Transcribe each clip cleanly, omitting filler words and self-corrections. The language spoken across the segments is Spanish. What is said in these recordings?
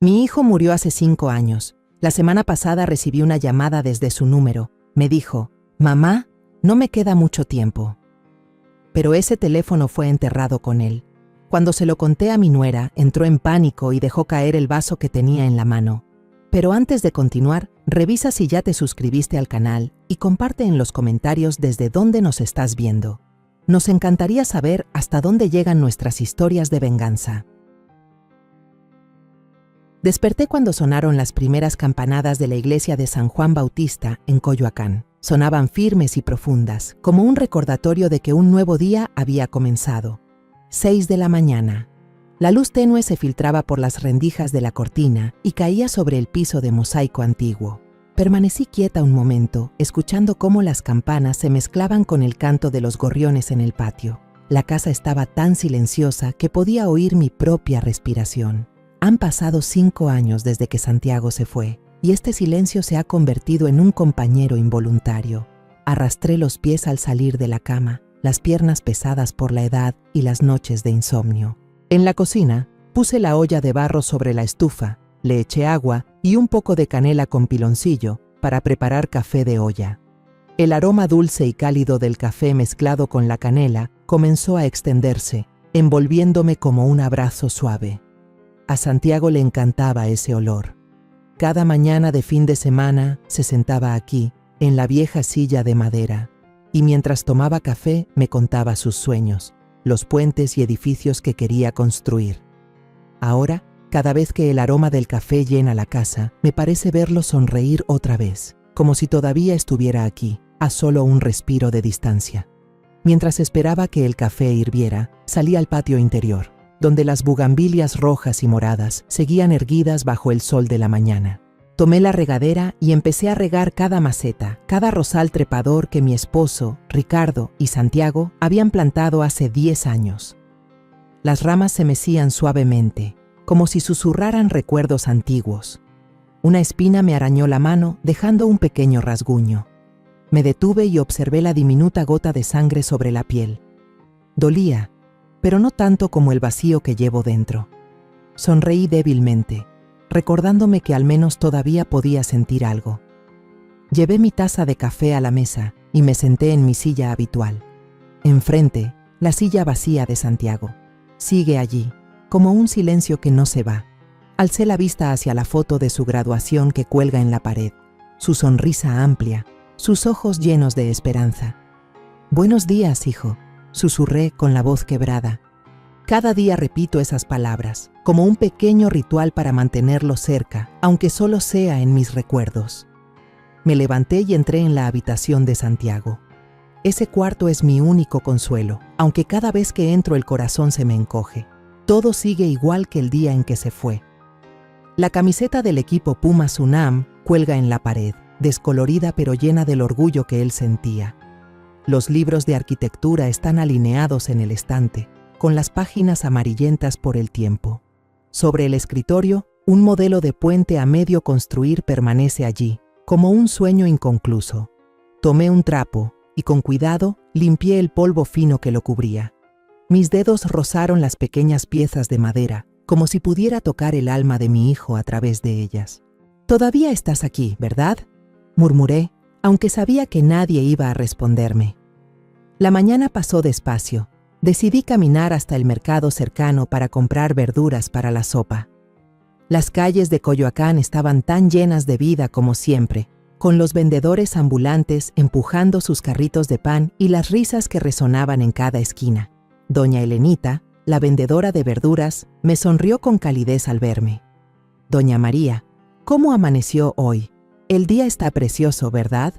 Mi hijo murió hace 5 años. La semana pasada recibí una llamada desde su número. Me dijo, «Mamá, no me queda mucho tiempo». Pero ese teléfono fue enterrado con él. Cuando se lo conté a mi nuera, entró en pánico y dejó caer el vaso que tenía en la mano. Pero antes de continuar, revisa si ya te suscribiste al canal y comparte en los comentarios desde dónde nos estás viendo. Nos encantaría saber hasta dónde llegan nuestras historias de venganza. Desperté cuando sonaron las primeras campanadas de la iglesia de San Juan Bautista en Coyoacán. Sonaban firmes y profundas, como un recordatorio de que un nuevo día había comenzado. 6 de la mañana. La luz tenue se filtraba por las rendijas de la cortina y caía sobre el piso de mosaico antiguo. Permanecí quieta un momento, escuchando cómo las campanas se mezclaban con el canto de los gorriones en el patio. La casa estaba tan silenciosa que podía oír mi propia respiración. Han pasado 5 años desde que Santiago se fue, y este silencio se ha convertido en un compañero involuntario. Arrastré los pies al salir de la cama, las piernas pesadas por la edad y las noches de insomnio. En la cocina, puse la olla de barro sobre la estufa, le eché agua y un poco de canela con piloncillo para preparar café de olla. El aroma dulce y cálido del café mezclado con la canela comenzó a extenderse, envolviéndome como un abrazo suave. A Santiago le encantaba ese olor. Cada mañana de fin de semana se sentaba aquí, en la vieja silla de madera, y mientras tomaba café me contaba sus sueños, los puentes y edificios que quería construir. Ahora, cada vez que el aroma del café llena la casa, me parece verlo sonreír otra vez, como si todavía estuviera aquí, a solo un respiro de distancia. Mientras esperaba que el café hirviera, salí al patio interior, donde las bugambilias rojas y moradas seguían erguidas bajo el sol de la mañana. Tomé la regadera y empecé a regar cada maceta, cada rosal trepador que mi esposo, Ricardo y Santiago habían plantado hace 10 años. Las ramas se mecían suavemente, como si susurraran recuerdos antiguos. Una espina me arañó la mano, dejando un pequeño rasguño. Me detuve y observé la diminuta gota de sangre sobre la piel. Dolía, pero no tanto como el vacío que llevo dentro. Sonreí débilmente, recordándome que al menos todavía podía sentir algo. Llevé mi taza de café a la mesa y me senté en mi silla habitual. Enfrente, la silla vacía de Santiago. Sigue allí, como un silencio que no se va. Alcé la vista hacia la foto de su graduación que cuelga en la pared, su sonrisa amplia, sus ojos llenos de esperanza. «Buenos días, hijo», susurré con la voz quebrada. Cada día repito esas palabras, como un pequeño ritual para mantenerlo cerca, aunque solo sea en mis recuerdos. Me levanté y entré en la habitación de Santiago. Ese cuarto es mi único consuelo, aunque cada vez que entro el corazón se me encoge. Todo sigue igual que el día en que se fue. La camiseta del equipo Pumas UNAM cuelga en la pared, descolorida pero llena del orgullo que él sentía. Los libros de arquitectura están alineados en el estante, con las páginas amarillentas por el tiempo. Sobre el escritorio, un modelo de puente a medio construir permanece allí, como un sueño inconcluso. Tomé un trapo y con cuidado limpié el polvo fino que lo cubría. Mis dedos rozaron las pequeñas piezas de madera, como si pudiera tocar el alma de mi hijo a través de ellas. «Todavía estás aquí, ¿verdad?», murmuré, aunque sabía que nadie iba a responderme. La mañana pasó despacio. Decidí caminar hasta el mercado cercano para comprar verduras para la sopa. Las calles de Coyoacán estaban tan llenas de vida como siempre, con los vendedores ambulantes empujando sus carritos de pan y las risas que resonaban en cada esquina. Doña Elenita, la vendedora de verduras, me sonrió con calidez al verme. «Doña María, ¿cómo amaneció hoy? El día está precioso, ¿verdad?»,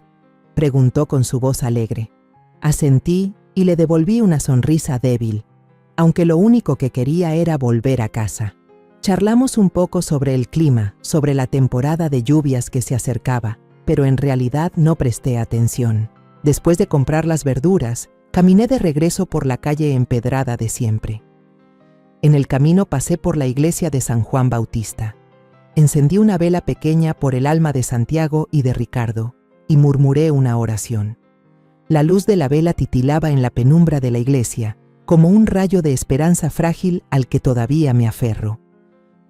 preguntó con su voz alegre. Asentí y le devolví una sonrisa débil, aunque lo único que quería era volver a casa. Charlamos un poco sobre el clima, sobre la temporada de lluvias que se acercaba, pero en realidad no presté atención. Después de comprar las verduras, caminé de regreso por la calle empedrada de siempre. En el camino pasé por la iglesia de San Juan Bautista. Encendí una vela pequeña por el alma de Santiago y de Ricardo, y murmuré una oración. La luz de la vela titilaba en la penumbra de la iglesia, como un rayo de esperanza frágil al que todavía me aferro.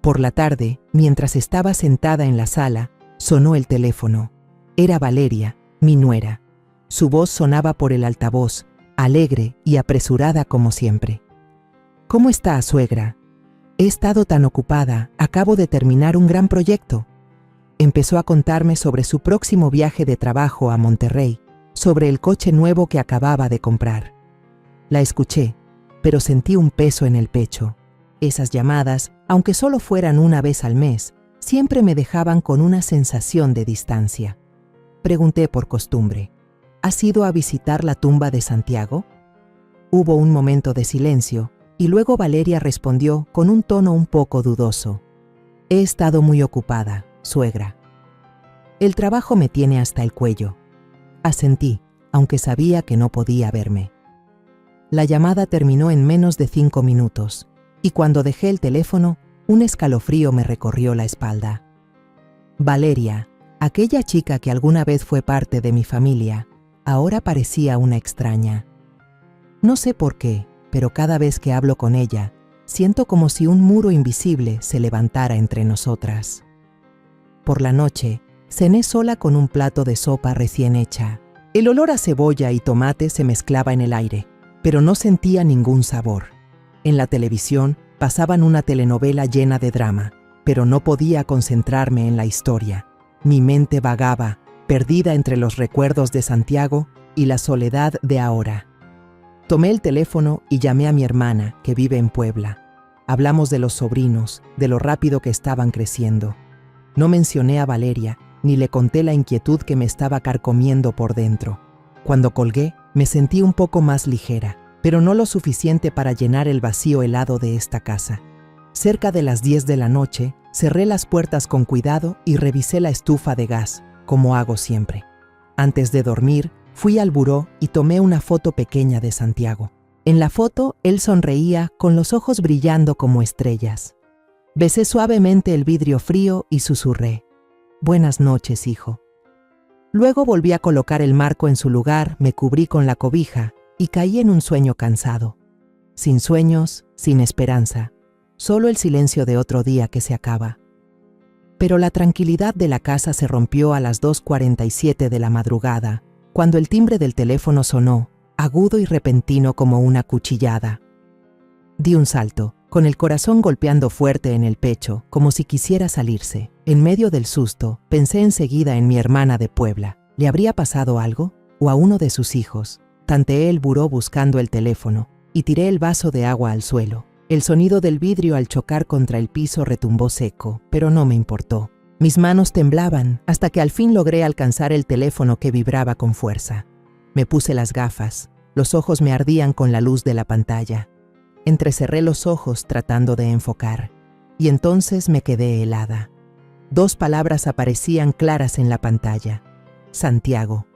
Por la tarde, mientras estaba sentada en la sala, sonó el teléfono. Era Valeria, mi nuera. Su voz sonaba por el altavoz, alegre y apresurada como siempre. «¿Cómo está, suegra? He estado tan ocupada, acabo de terminar un gran proyecto». Empezó a contarme sobre su próximo viaje de trabajo a Monterrey, sobre el coche nuevo que acababa de comprar. La escuché, pero sentí un peso en el pecho. Esas llamadas, aunque solo fueran una vez al mes, siempre me dejaban con una sensación de distancia. Pregunté por costumbre, ¿has ido a visitar la tumba de Santiago? Hubo un momento de silencio, y luego Valeria respondió con un tono un poco dudoso. He estado muy ocupada, suegra. El trabajo me tiene hasta el cuello. Asentí, aunque sabía que no podía verme. La llamada terminó en menos de 5 minutos, y cuando dejé el teléfono, un escalofrío me recorrió la espalda. Valeria, aquella chica que alguna vez fue parte de mi familia, ahora parecía una extraña. No sé por qué, pero cada vez que hablo con ella, siento como si un muro invisible se levantara entre nosotras. Por la noche, cené sola con un plato de sopa recién hecha. El olor a cebolla y tomate se mezclaba en el aire, pero no sentía ningún sabor. En la televisión pasaban una telenovela llena de drama, pero no podía concentrarme en la historia. Mi mente vagaba, perdida entre los recuerdos de Santiago y la soledad de ahora. Tomé el teléfono y llamé a mi hermana, que vive en Puebla. Hablamos de los sobrinos, de lo rápido que estaban creciendo. No mencioné a Valeria, ni le conté la inquietud que me estaba carcomiendo por dentro. Cuando colgué, me sentí un poco más ligera, pero no lo suficiente para llenar el vacío helado de esta casa. Cerca de las 10 de la noche, cerré las puertas con cuidado y revisé la estufa de gas, como hago siempre. Antes de dormir, fui al buró y tomé una foto pequeña de Santiago. En la foto, él sonreía con los ojos brillando como estrellas. Besé suavemente el vidrio frío y susurré: «Buenas noches, hijo». Luego volví a colocar el marco en su lugar, me cubrí con la cobija y caí en un sueño cansado. Sin sueños, sin esperanza, solo el silencio de otro día que se acaba. Pero la tranquilidad de la casa se rompió a las 2:47 de la madrugada, cuando el timbre del teléfono sonó, agudo y repentino como una cuchillada. Di un salto, con el corazón golpeando fuerte en el pecho, como si quisiera salirse. En medio del susto, pensé enseguida en mi hermana de Puebla. ¿Le habría pasado algo? ¿O a uno de sus hijos? Tanteé el buró buscando el teléfono y tiré el vaso de agua al suelo. El sonido del vidrio al chocar contra el piso retumbó seco, pero no me importó. Mis manos temblaban hasta que al fin logré alcanzar el teléfono que vibraba con fuerza. Me puse las gafas. Los ojos me ardían con la luz de la pantalla. Entrecerré los ojos tratando de enfocar, y entonces me quedé helada. 2 palabras aparecían claras en la pantalla: Santiago.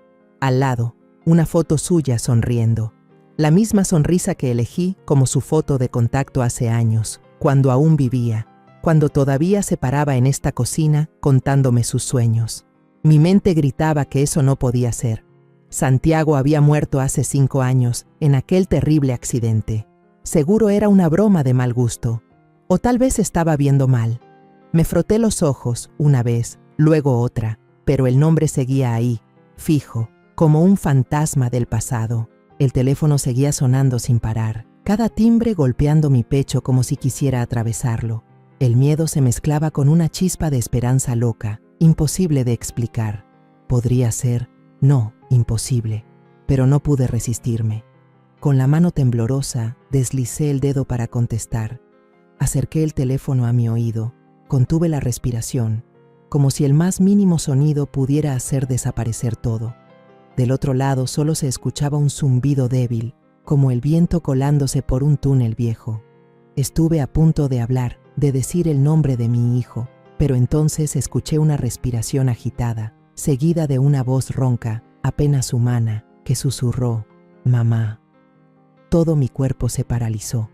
Al lado, una foto suya sonriendo. La misma sonrisa que elegí como su foto de contacto hace años, cuando aún vivía, cuando todavía se paraba en esta cocina contándome sus sueños. Mi mente gritaba que eso no podía ser. Santiago había muerto hace 5 años, en aquel terrible accidente. Seguro era una broma de mal gusto, o tal vez estaba viendo mal. Me froté los ojos una vez, luego otra, pero el nombre seguía ahí, fijo, como un fantasma del pasado. El teléfono seguía sonando sin parar, cada timbre golpeando mi pecho como si quisiera atravesarlo. El miedo se mezclaba con una chispa de esperanza loca, imposible de explicar. Podría ser, no, imposible, pero no pude resistirme. Con la mano temblorosa, deslicé el dedo para contestar. Acerqué el teléfono a mi oído, contuve la respiración, como si el más mínimo sonido pudiera hacer desaparecer todo. Del otro lado solo se escuchaba un zumbido débil, como el viento colándose por un túnel viejo. Estuve a punto de hablar, de decir el nombre de mi hijo, pero entonces escuché una respiración agitada, seguida de una voz ronca, apenas humana, que susurró: «Mamá». Todo mi cuerpo se paralizó.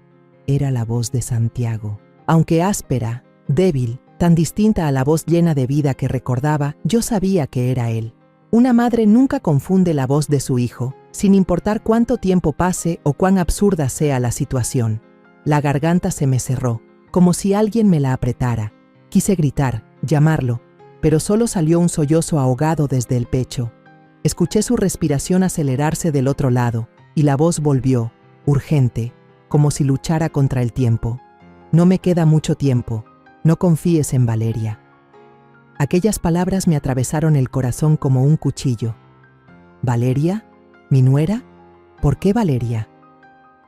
Era la voz de Santiago. Aunque áspera, débil, tan distinta a la voz llena de vida que recordaba, yo sabía que era él. Una madre nunca confunde la voz de su hijo, sin importar cuánto tiempo pase o cuán absurda sea la situación. La garganta se me cerró. como si alguien me la apretara. Quise gritar, llamarlo, pero solo salió un sollozo ahogado desde el pecho. Escuché su respiración acelerarse del otro lado, y la voz volvió, urgente, como si luchara contra el tiempo. No me queda mucho tiempo, no confíes en Valeria. Aquellas palabras me atravesaron el corazón como un cuchillo. ¿Valeria? ¿Mi nuera? ¿Por qué Valeria?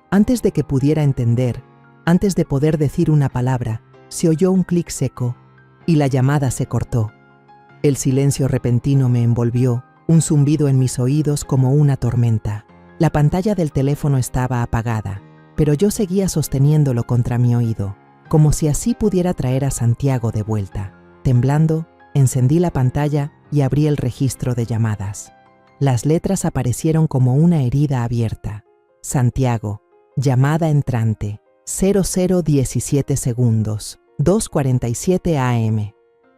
Antes de que pudiera entender, antes de poder decir una palabra, se oyó un clic seco, y la llamada se cortó. El silencio repentino me envolvió, un zumbido en mis oídos como una tormenta. La pantalla del teléfono estaba apagada, pero yo seguía sosteniéndolo contra mi oído, como si así pudiera traer a Santiago de vuelta. Temblando, encendí la pantalla y abrí el registro de llamadas. Las letras aparecieron como una herida abierta. Santiago, llamada entrante, 0017 segundos, 2:47 am.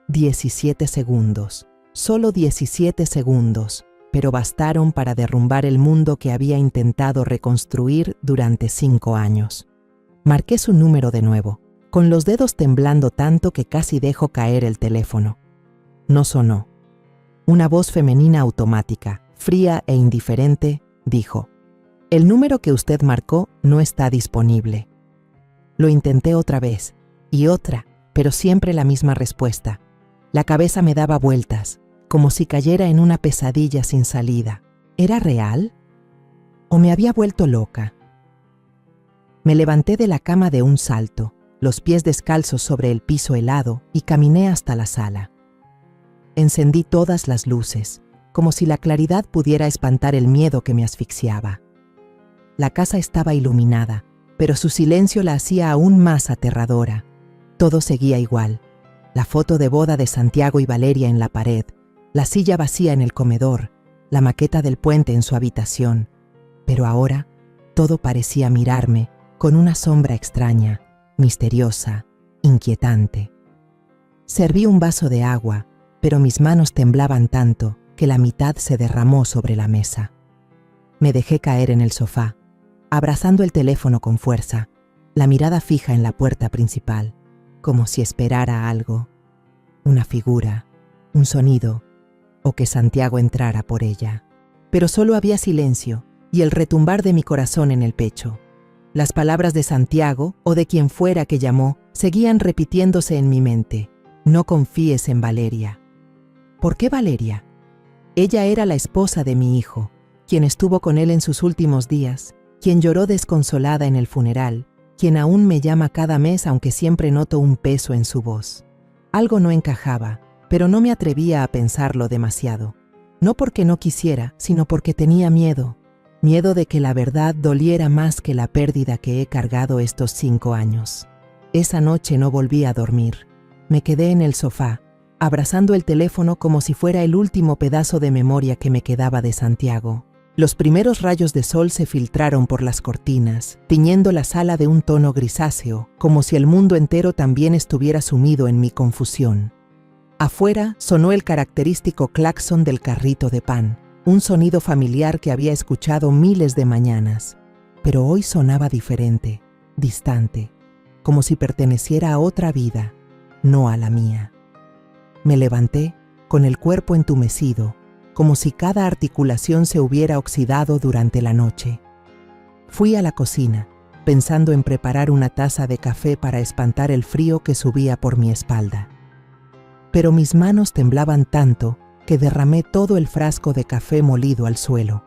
17 segundos, solo 17 segundos, pero bastaron para derrumbar el mundo que había intentado reconstruir durante 5 años. Marqué su número de nuevo, con los dedos temblando tanto que casi dejo caer el teléfono. No sonó. Una voz femenina automática, fría e indiferente, dijo: «El número que usted marcó no está disponible». Lo intenté otra vez, y otra, pero siempre la misma respuesta. La cabeza me daba vueltas, como si cayera en una pesadilla sin salida. ¿Era real? ¿O me había vuelto loca? Me levanté de la cama de un salto, los pies descalzos sobre el piso helado, y caminé hasta la sala. Encendí todas las luces, como si la claridad pudiera espantar el miedo que me asfixiaba. La casa estaba iluminada, pero su silencio la hacía aún más aterradora. Todo seguía igual. La foto de boda de Santiago y Valeria en la pared, la silla vacía en el comedor, la maqueta del puente en su habitación. Pero ahora, todo parecía mirarme con una sombra extraña, misteriosa, inquietante. Serví un vaso de agua, pero mis manos temblaban tanto que la mitad se derramó sobre la mesa. Me dejé caer en el sofá, abrazando el teléfono con fuerza, la mirada fija en la puerta principal, como si esperara algo, una figura, un sonido, o que Santiago entrara por ella. Pero solo había silencio y el retumbar de mi corazón en el pecho. Las palabras de Santiago, o de quien fuera que llamó, seguían repitiéndose en mi mente. No confíes en Valeria. ¿Por qué Valeria? Ella era la esposa de mi hijo, quien estuvo con él en sus últimos días, quien lloró desconsolada en el funeral, quien aún me llama cada mes aunque siempre noto un peso en su voz. Algo no encajaba, pero no me atrevía a pensarlo demasiado. No porque no quisiera, sino porque tenía miedo. Miedo de que la verdad doliera más que la pérdida que he cargado estos 5 años. Esa noche no volví a dormir. Me quedé en el sofá, abrazando el teléfono como si fuera el último pedazo de memoria que me quedaba de Santiago. Los primeros rayos de sol se filtraron por las cortinas, tiñendo la sala de un tono grisáceo, como si el mundo entero también estuviera sumido en mi confusión. Afuera sonó el característico claxon del carrito de pan, un sonido familiar que había escuchado miles de mañanas, pero hoy sonaba diferente, distante, como si perteneciera a otra vida, no a la mía. Me levanté, con el cuerpo entumecido, como si cada articulación se hubiera oxidado durante la noche. Fui a la cocina, pensando en preparar una taza de café para espantar el frío que subía por mi espalda. Pero mis manos temblaban tanto que derramé todo el frasco de café molido al suelo.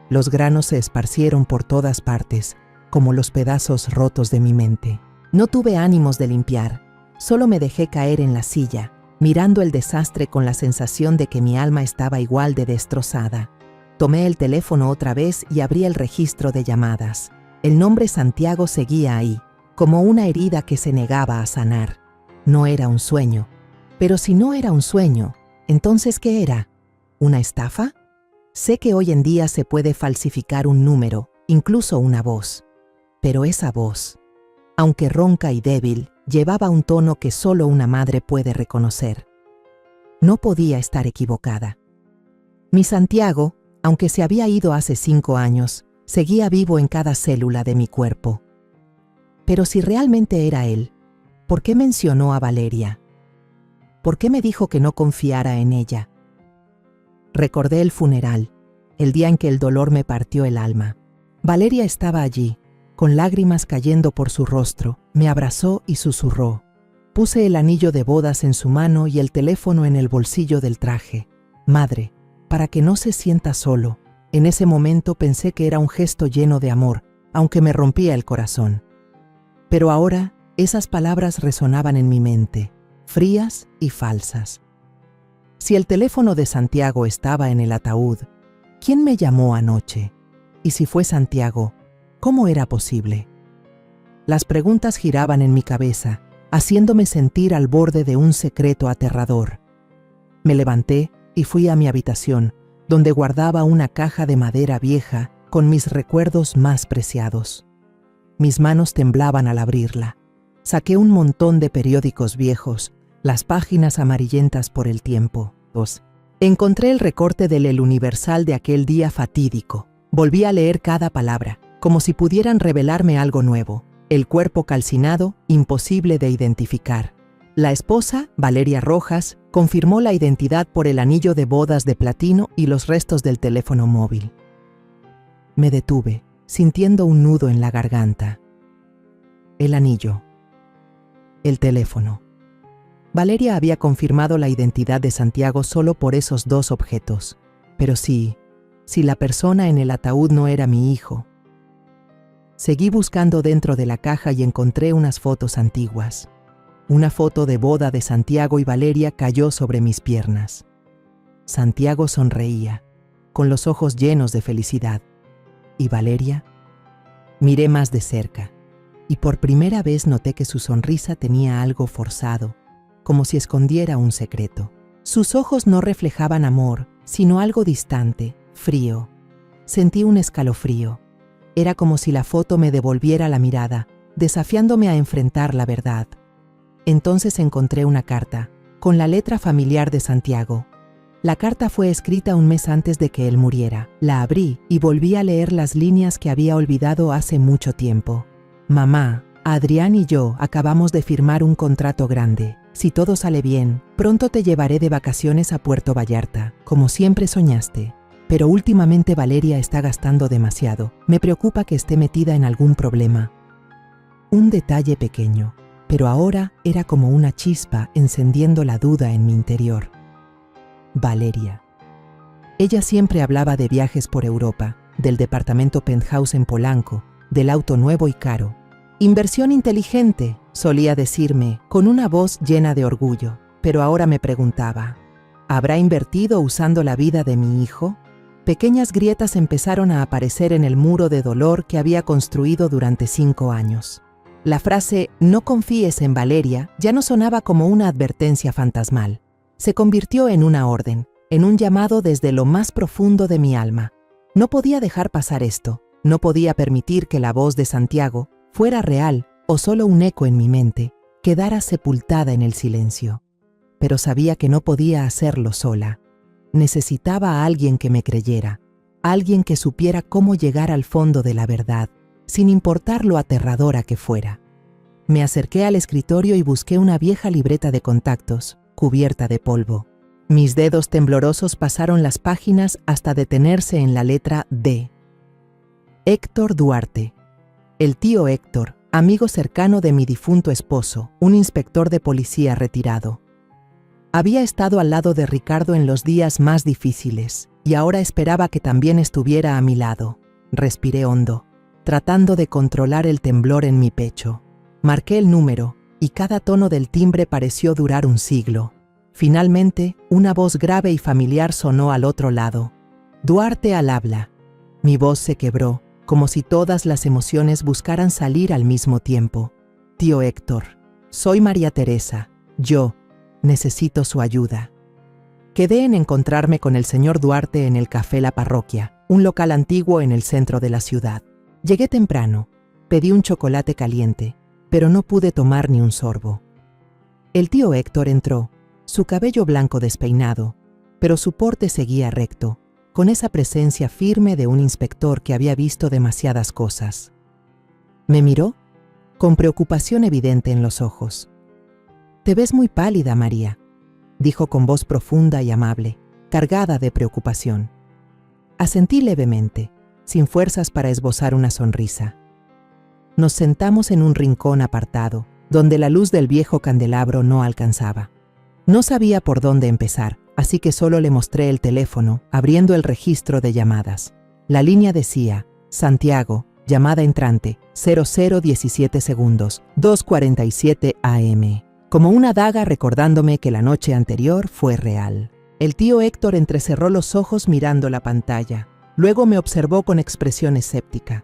Los granos se esparcieron por todas partes, como los pedazos rotos de mi mente. No tuve ánimos de limpiar, solo me dejé caer en la silla, mirando el desastre con la sensación de que mi alma estaba igual de destrozada. Tomé el teléfono otra vez y abrí el registro de llamadas. El nombre Santiago seguía ahí, como una herida que se negaba a sanar. No era un sueño. Pero si no era un sueño, ¿entonces qué era? ¿Una estafa? Sé que hoy en día se puede falsificar un número, incluso una voz. Pero esa voz, aunque ronca y débil, llevaba un tono que solo una madre puede reconocer. No podía estar equivocada. Mi Santiago, aunque se había ido hace 5 años, seguía vivo en cada célula de mi cuerpo. Pero si realmente era él, ¿Por qué mencionó a Valeria? ¿Por qué me dijo que no confiara en ella? Recordé el funeral, el día en que el dolor me partió el alma. Valeria estaba allí, con lágrimas cayendo por su rostro, me abrazó y susurró. Puse el anillo de bodas en su mano y el teléfono en el bolsillo del traje. Madre, para que no se sienta solo. En ese momento pensé que era un gesto lleno de amor, aunque me rompía el corazón. Pero ahora, esas palabras resonaban en mi mente, frías y falsas. Si el teléfono de Santiago estaba en el ataúd, ¿quién me llamó anoche? Y si fue Santiago, ¿cómo era posible? Las preguntas giraban en mi cabeza, haciéndome sentir al borde de un secreto aterrador. Me levanté y fui a mi habitación, donde guardaba una caja de madera vieja con mis recuerdos más preciados. Mis manos temblaban al abrirla. Saqué un montón de periódicos viejos, las páginas amarillentas por el tiempo. Encontré el recorte del El Universal de aquel día fatídico. Volví a leer cada palabra, como si pudieran revelarme algo nuevo. El cuerpo calcinado, imposible de identificar. La esposa, Valeria Rojas, confirmó la identidad por el anillo de bodas de platino y los restos del teléfono móvil. Me detuve, sintiendo un nudo en la garganta. El anillo. El teléfono. Valeria había confirmado la identidad de Santiago solo por esos dos objetos. Pero si la persona en el ataúd no era mi hijo. Seguí buscando dentro de la caja y encontré unas fotos antiguas. Una foto de boda de Santiago y Valeria cayó sobre mis piernas. Santiago sonreía, con los ojos llenos de felicidad. ¿Y Valeria? Miré más de cerca, y por primera vez noté que su sonrisa tenía algo forzado, como si escondiera un secreto. Sus ojos no reflejaban amor, sino algo distante, frío. Sentí un escalofrío. Era como si la foto me devolviera la mirada, desafiándome a enfrentar la verdad. Entonces encontré una carta, con la letra familiar de Santiago. La carta fue escrita un mes antes de que él muriera. La abrí y volví a leer las líneas que había olvidado hace mucho tiempo. Mamá, Adrián y yo acabamos de firmar un contrato grande. Si todo sale bien, pronto te llevaré de vacaciones a Puerto Vallarta, como siempre soñaste. Pero últimamente Valeria está gastando demasiado. Me preocupa que esté metida en algún problema. Un detalle pequeño, pero ahora era como una chispa encendiendo la duda en mi interior. Valeria. Ella siempre hablaba de viajes por Europa, del departamento penthouse en Polanco, del auto nuevo y caro. Inversión inteligente, solía decirme, con una voz llena de orgullo. Pero ahora me preguntaba, ¿habrá invertido usando la vida de mi hijo? Pequeñas grietas empezaron a aparecer en el muro de dolor que había construido durante 5 años. La frase «no confíes en Valeria» ya no sonaba como una advertencia fantasmal. Se convirtió en una orden, en un llamado desde lo más profundo de mi alma. No podía dejar pasar esto, no podía permitir que la voz de Santiago, fuera real o solo un eco en mi mente, quedara sepultada en el silencio. Pero sabía que no podía hacerlo sola. Necesitaba a alguien que me creyera, alguien que supiera cómo llegar al fondo de la verdad, sin importar lo aterradora que fuera. Me acerqué al escritorio y busqué una vieja libreta de contactos, cubierta de polvo. Mis dedos temblorosos pasaron las páginas hasta detenerse en la letra D. Héctor Duarte. El tío Héctor, amigo cercano de mi difunto esposo, un inspector de policía retirado. Había estado al lado de Ricardo en los días más difíciles, y ahora esperaba que también estuviera a mi lado. Respiré hondo, tratando de controlar el temblor en mi pecho. Marqué el número, y cada tono del timbre pareció durar un siglo. Finalmente, una voz grave y familiar sonó al otro lado. «Duarte al habla». Mi voz se quebró, como si todas las emociones buscaran salir al mismo tiempo. «Tío Héctor, soy María Teresa. Yo necesito su ayuda». Quedé en encontrarme con el señor Duarte en el Café La Parroquia, un local antiguo en el centro de la ciudad. Llegué temprano, pedí un chocolate caliente, pero no pude tomar ni un sorbo. El tío Héctor entró, su cabello blanco despeinado, pero su porte seguía recto, con esa presencia firme de un inspector que había visto demasiadas cosas. Me miró, con preocupación evidente en los ojos. Te ves muy pálida, María, dijo con voz profunda y amable, cargada de preocupación. Asentí levemente, sin fuerzas para esbozar una sonrisa. Nos sentamos en un rincón apartado, donde la luz del viejo candelabro no alcanzaba. No sabía por dónde empezar, así que solo le mostré el teléfono, abriendo el registro de llamadas. La línea decía, Santiago, llamada entrante, 0017 segundos, 2:47 AM. Como una daga recordándome que la noche anterior fue real. El tío Héctor entrecerró los ojos mirando la pantalla. Luego me observó con expresión escéptica.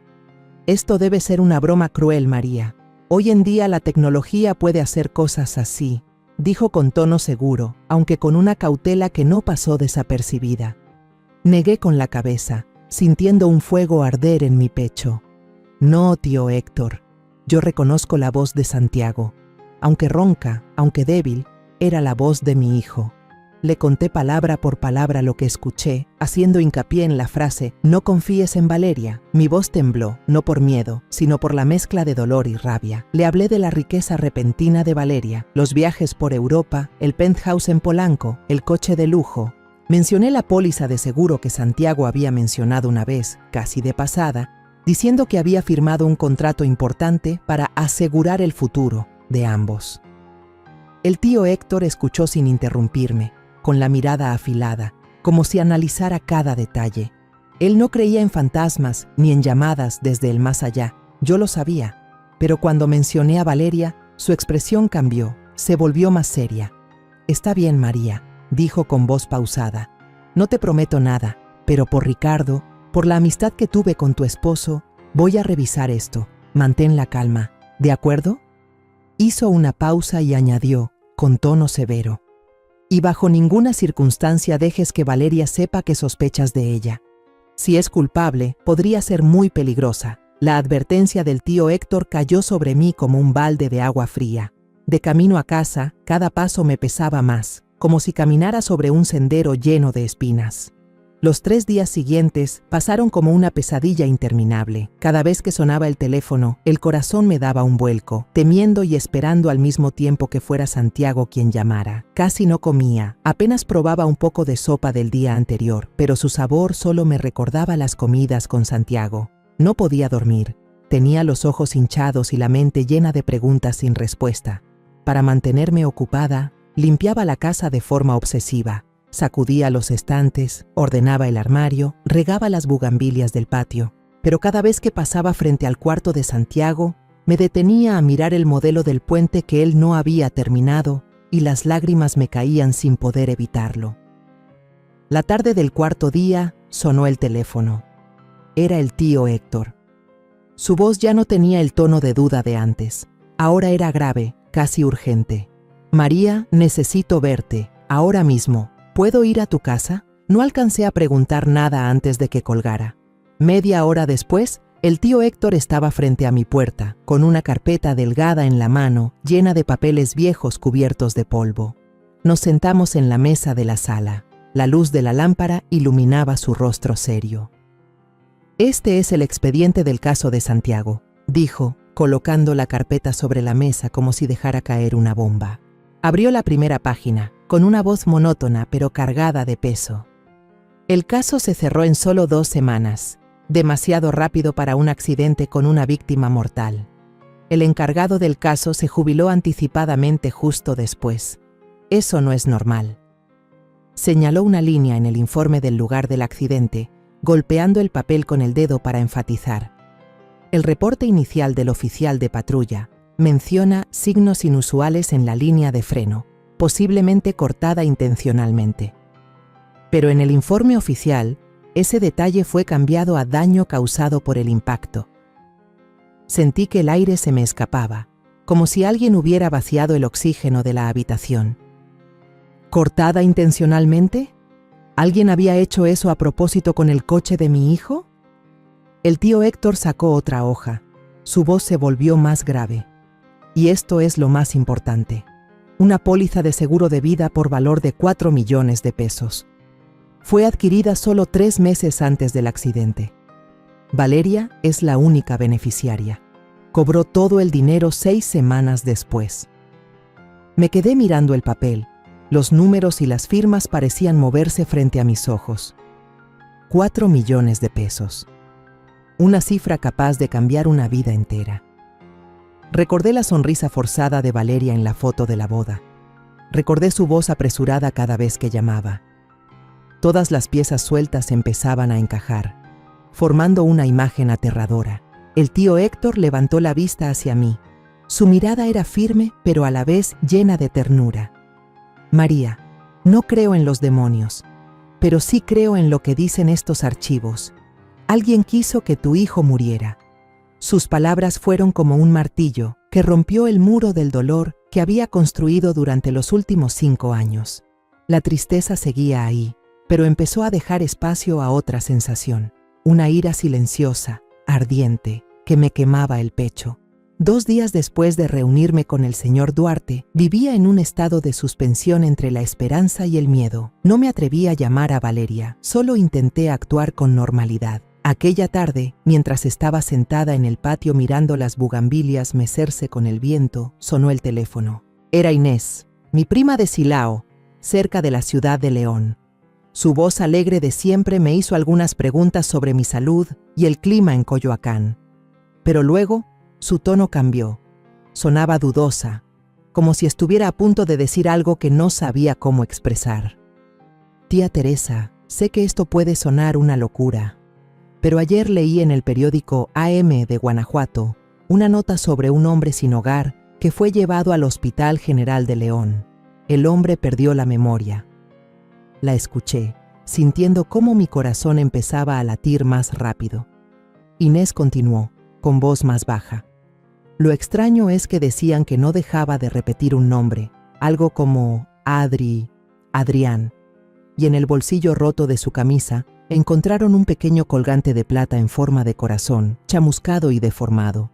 Esto debe ser una broma cruel, María. Hoy en día la tecnología puede hacer cosas así, dijo con tono seguro, aunque con una cautela que no pasó desapercibida. Negué con la cabeza, sintiendo un fuego arder en mi pecho. No, tío Héctor, yo reconozco la voz de Santiago. Aunque ronca, aunque débil, era la voz de mi hijo. Le conté palabra por palabra lo que escuché, haciendo hincapié en la frase «No confíes en Valeria». Mi voz tembló, no por miedo, sino por la mezcla de dolor y rabia. Le hablé de la riqueza repentina de Valeria, los viajes por Europa, el penthouse en Polanco, el coche de lujo. Mencioné la póliza de seguro que Santiago había mencionado una vez, casi de pasada, diciendo que había firmado un contrato importante para asegurar el futuro de ambos. El tío Héctor escuchó sin interrumpirme, con la mirada afilada, como si analizara cada detalle. Él no creía en fantasmas ni en llamadas desde el más allá, yo lo sabía, pero cuando mencioné a Valeria, su expresión cambió, se volvió más seria. «Está bien, María», dijo con voz pausada. «No te prometo nada, pero por Ricardo, por la amistad que tuve con tu esposo, voy a revisar esto. Mantén la calma, ¿de acuerdo?». Hizo una pausa y añadió, con tono severo: «Y bajo ninguna circunstancia dejes que Valeria sepa que sospechas de ella. Si es culpable, podría ser muy peligrosa». La advertencia del tío Héctor cayó sobre mí como un balde de agua fría. De camino a casa, cada paso me pesaba más, como si caminara sobre un sendero lleno de espinas. Los 3 días siguientes pasaron como una pesadilla interminable. Cada vez que sonaba el teléfono, el corazón me daba un vuelco, temiendo y esperando al mismo tiempo que fuera Santiago quien llamara. Casi no comía, apenas probaba un poco de sopa del día anterior, pero su sabor solo me recordaba las comidas con Santiago. No podía dormir. Tenía los ojos hinchados y la mente llena de preguntas sin respuesta. Para mantenerme ocupada, limpiaba la casa de forma obsesiva. Sacudía los estantes, ordenaba el armario, regaba las bugambilias del patio. Pero cada vez que pasaba frente al cuarto de Santiago, me detenía a mirar el modelo del puente que él no había terminado y las lágrimas me caían sin poder evitarlo. La tarde del 4.º día sonó el teléfono. Era el tío Héctor. Su voz ya no tenía el tono de duda de antes. Ahora era grave, casi urgente. «María, necesito verte, ahora mismo. ¿Puedo ir a tu casa?». No alcancé a preguntar nada antes de que colgara. Media hora después, el tío Héctor estaba frente a mi puerta, con una carpeta delgada en la mano, llena de papeles viejos cubiertos de polvo. Nos sentamos en la mesa de la sala. La luz de la lámpara iluminaba su rostro serio. «Este es el expediente del caso de Santiago», dijo, colocando la carpeta sobre la mesa como si dejara caer una bomba. Abrió la primera página, con una voz monótona pero cargada de peso. «El caso se cerró en solo 2 semanas, demasiado rápido para un accidente con una víctima mortal. El encargado del caso se jubiló anticipadamente justo después. Eso no es normal». Señaló una línea en el informe del lugar del accidente, golpeando el papel con el dedo para enfatizar. El reporte inicial del oficial de patrulla menciona signos inusuales en la línea de freno, posiblemente cortada intencionalmente. Pero en el informe oficial, ese detalle fue cambiado a daño causado por el impacto. Sentí que el aire se me escapaba, como si alguien hubiera vaciado el oxígeno de la habitación. ¿Cortada intencionalmente? ¿Alguien había hecho eso a propósito con el coche de mi hijo? El tío Héctor sacó otra hoja. Su voz se volvió más grave. Y esto es lo más importante. Una póliza de seguro de vida por valor de 4 millones de pesos. Fue adquirida solo 3 meses antes del accidente. Valeria es la única beneficiaria. Cobró todo el dinero 6 semanas después. Me quedé mirando el papel. Los números y las firmas parecían moverse frente a mis ojos. 4 millones de pesos. Una cifra capaz de cambiar una vida entera. Recordé la sonrisa forzada de Valeria en la foto de la boda. Recordé su voz apresurada cada vez que llamaba. Todas las piezas sueltas empezaban a encajar, formando una imagen aterradora. El tío Héctor levantó la vista hacia mí. Su mirada era firme, pero a la vez llena de ternura. María, no creo en los demonios, pero sí creo en lo que dicen estos archivos. Alguien quiso que tu hijo muriera. Sus palabras fueron como un martillo que rompió el muro del dolor que había construido durante los últimos 5 años. La tristeza seguía ahí, pero empezó a dejar espacio a otra sensación, una ira silenciosa, ardiente, que me quemaba el pecho. 2 días después de reunirme con el señor Duarte, vivía en un estado de suspensión entre la esperanza y el miedo. No me atreví a llamar a Valeria, solo intenté actuar con normalidad. Aquella tarde, mientras estaba sentada en el patio mirando las bugambilias mecerse con el viento, sonó el teléfono. Era Inés, mi prima de Silao, cerca de la ciudad de León. Su voz alegre de siempre me hizo algunas preguntas sobre mi salud y el clima en Coyoacán. Pero luego, su tono cambió. Sonaba dudosa, como si estuviera a punto de decir algo que no sabía cómo expresar. Tía Teresa, sé que esto puede sonar una locura, pero ayer leí en el periódico AM de Guanajuato una nota sobre un hombre sin hogar que fue llevado al Hospital General de León. El hombre perdió la memoria. La escuché, sintiendo cómo mi corazón empezaba a latir más rápido. Inés continuó, con voz más baja. Lo extraño es que decían que no dejaba de repetir un nombre, algo como Adri, Adrián, y en el bolsillo roto de su camisa encontraron un pequeño colgante de plata en forma de corazón, chamuscado y deformado.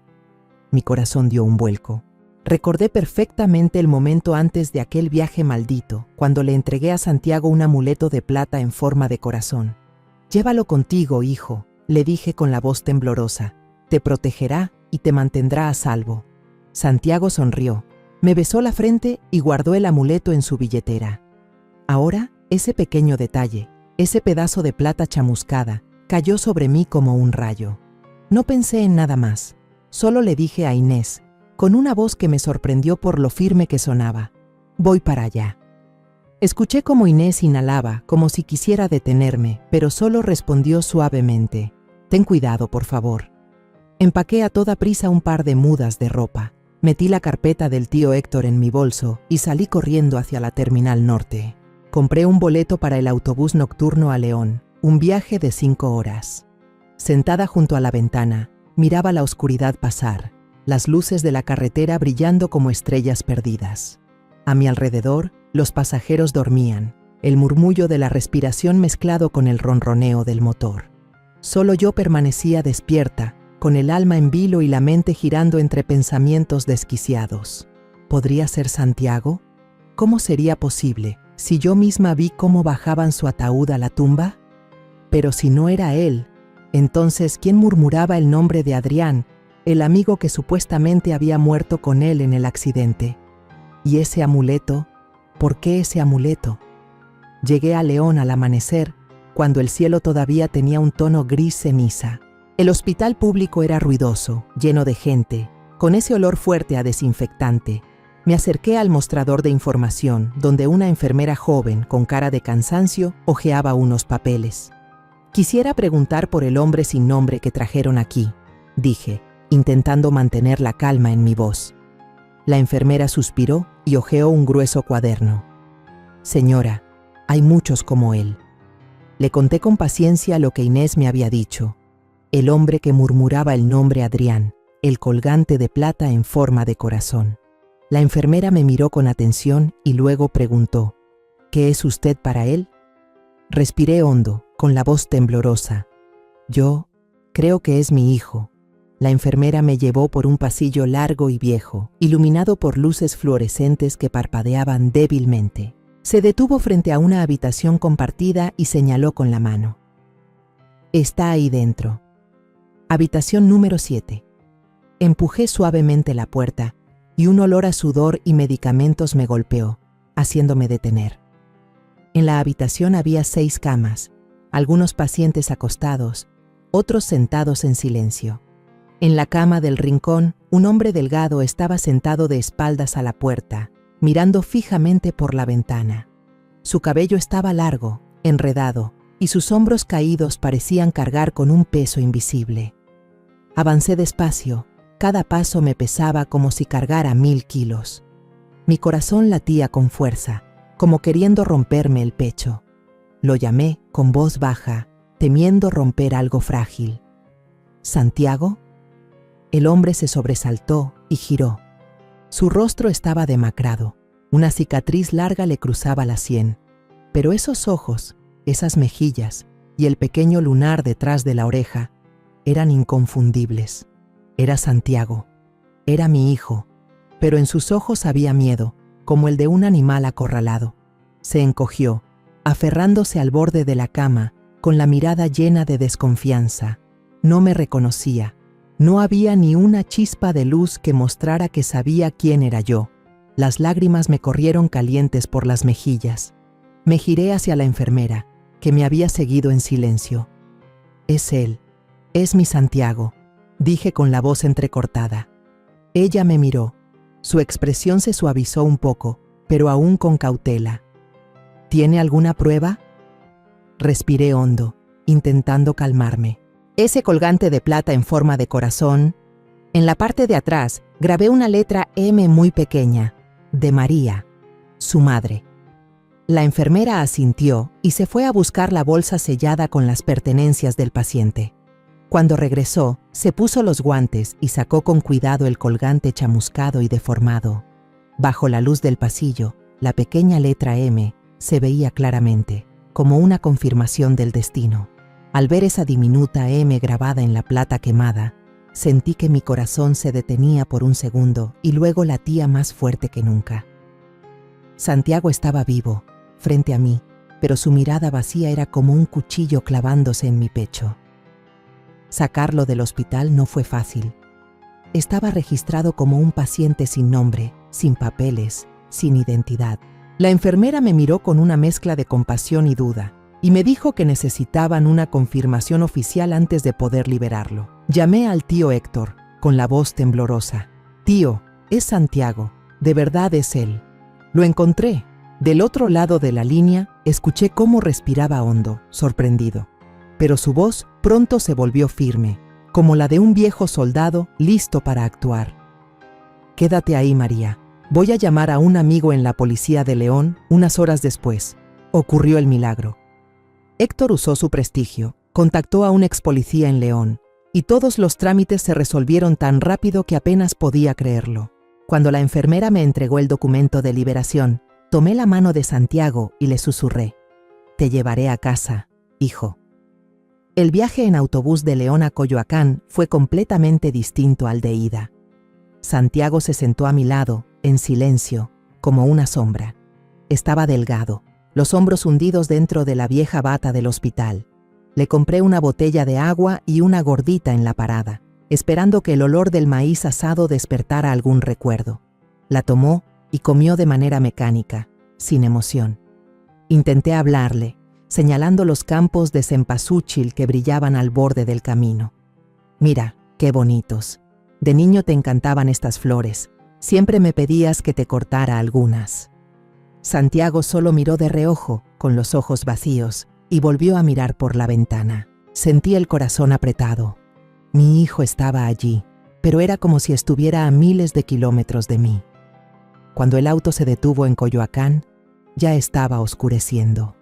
Mi corazón dio un vuelco. Recordé perfectamente el momento antes de aquel viaje maldito, cuando le entregué a Santiago un amuleto de plata en forma de corazón. «Llévalo contigo, hijo», le dije con la voz temblorosa. «Te protegerá y te mantendrá a salvo». Santiago sonrió, me besó la frente y guardó el amuleto en su billetera. Ahora, ese pequeño detalle, ese pedazo de plata chamuscada, cayó sobre mí como un rayo. No pensé en nada más, solo le dije a Inés, con una voz que me sorprendió por lo firme que sonaba: «Voy para allá». Escuché cómo Inés inhalaba, como si quisiera detenerme, pero solo respondió suavemente: «Ten cuidado, por favor». Empaqué a toda prisa un par de mudas de ropa, metí la carpeta del tío Héctor en mi bolso y salí corriendo hacia la Terminal Norte. Compré un boleto para el autobús nocturno a León, un viaje de 5 horas. Sentada junto a la ventana, miraba la oscuridad pasar, las luces de la carretera brillando como estrellas perdidas. A mi alrededor, los pasajeros dormían, el murmullo de la respiración mezclado con el ronroneo del motor. Solo yo permanecía despierta, con el alma en vilo y la mente girando entre pensamientos desquiciados. ¿Podría ser Santiago? ¿Cómo sería posible, si yo misma vi cómo bajaban su ataúd a la tumba? Pero si no era él, entonces ¿quién murmuraba el nombre de Adrián, el amigo que supuestamente había muerto con él en el accidente? ¿Y ese amuleto? ¿Por qué ese amuleto? Llegué a León al amanecer, cuando el cielo todavía tenía un tono gris ceniza. El hospital público era ruidoso, lleno de gente, con ese olor fuerte a desinfectante. Me acerqué al mostrador de información, donde una enfermera joven, con cara de cansancio, hojeaba unos papeles. «Quisiera preguntar por el hombre sin nombre que trajeron aquí», dije, intentando mantener la calma en mi voz. La enfermera suspiró y hojeó un grueso cuaderno. «Señora, hay muchos como él». Le conté con paciencia lo que Inés me había dicho. El hombre que murmuraba el nombre Adrián, el colgante de plata en forma de corazón. La enfermera me miró con atención y luego preguntó: «¿Qué es usted para él?». Respiré hondo, con la voz temblorosa. «Yo creo que es mi hijo». La enfermera me llevó por un pasillo largo y viejo, iluminado por luces fluorescentes que parpadeaban débilmente. Se detuvo frente a una habitación compartida y señaló con la mano. «Está ahí dentro. Habitación número 7». Empujé suavemente la puerta y un olor a sudor y medicamentos me golpeó, haciéndome detener. En la habitación había 6 camas, algunos pacientes acostados, otros sentados en silencio. En la cama del rincón, un hombre delgado estaba sentado de espaldas a la puerta, mirando fijamente por la ventana. Su cabello estaba largo, enredado, y sus hombros caídos parecían cargar con un peso invisible. Avancé despacio, cada paso me pesaba como si cargara 1000 kilos. Mi corazón latía con fuerza, como queriendo romperme el pecho. Lo llamé con voz baja, temiendo romper algo frágil. ¿Santiago? El hombre se sobresaltó y giró. Su rostro estaba demacrado, una cicatriz larga le cruzaba la sien, pero esos ojos, esas mejillas y el pequeño lunar detrás de la oreja eran inconfundibles. Era Santiago, era mi hijo, pero en sus ojos había miedo, como el de un animal acorralado. Se encogió, aferrándose al borde de la cama, con la mirada llena de desconfianza. No me reconocía. No había ni una chispa de luz que mostrara que sabía quién era yo. Las lágrimas me corrieron calientes por las mejillas. Me giré hacia la enfermera, que me había seguido en silencio. «Es él, es mi Santiago», dije con la voz entrecortada. Ella me miró. Su expresión se suavizó un poco, pero aún con cautela. «¿Tiene alguna prueba?» Respiré hondo, intentando calmarme. Ese colgante de plata en forma de corazón. En la parte de atrás grabé una letra M muy pequeña, de María, su madre. La enfermera asintió y se fue a buscar la bolsa sellada con las pertenencias del paciente. Cuando regresó, se puso los guantes y sacó con cuidado el colgante chamuscado y deformado. Bajo la luz del pasillo, la pequeña letra M se veía claramente, como una confirmación del destino. Al ver esa diminuta M grabada en la plata quemada, sentí que mi corazón se detenía por un segundo y luego latía más fuerte que nunca. Santiago estaba vivo, frente a mí, pero su mirada vacía era como un cuchillo clavándose en mi pecho. Sacarlo del hospital no fue fácil. Estaba registrado como un paciente sin nombre, sin papeles, sin identidad. La enfermera me miró con una mezcla de compasión y duda, y me dijo que necesitaban una confirmación oficial antes de poder liberarlo. Llamé al tío Héctor, con la voz temblorosa. «Tío, es Santiago, de verdad es él». Lo encontré. Del otro lado de la línea, escuché cómo respiraba hondo, sorprendido. Pero su voz pronto se volvió firme, como la de un viejo soldado listo para actuar. «Quédate ahí, María. Voy a llamar a un amigo en la policía de León unas horas después». Ocurrió el milagro. Héctor usó su prestigio, contactó a un ex policía en León, y todos los trámites se resolvieron tan rápido que apenas podía creerlo. Cuando la enfermera me entregó el documento de liberación, tomé la mano de Santiago y le susurré: «Te llevaré a casa, hijo». El viaje en autobús de León a Coyoacán fue completamente distinto al de ida. Santiago se sentó a mi lado, en silencio, como una sombra. Estaba delgado, los hombros hundidos dentro de la vieja bata del hospital. Le compré una botella de agua y una gordita en la parada, esperando que el olor del maíz asado despertara algún recuerdo. La tomó y comió de manera mecánica, sin emoción. Intenté hablarle, señalando los campos de cempasúchil que brillaban al borde del camino. «Mira, qué bonitos. De niño te encantaban estas flores. Siempre me pedías que te cortara algunas». Santiago solo miró de reojo, con los ojos vacíos, y volvió a mirar por la ventana. Sentí el corazón apretado. Mi hijo estaba allí, pero era como si estuviera a miles de kilómetros de mí. Cuando el auto se detuvo en Coyoacán, ya estaba oscureciendo.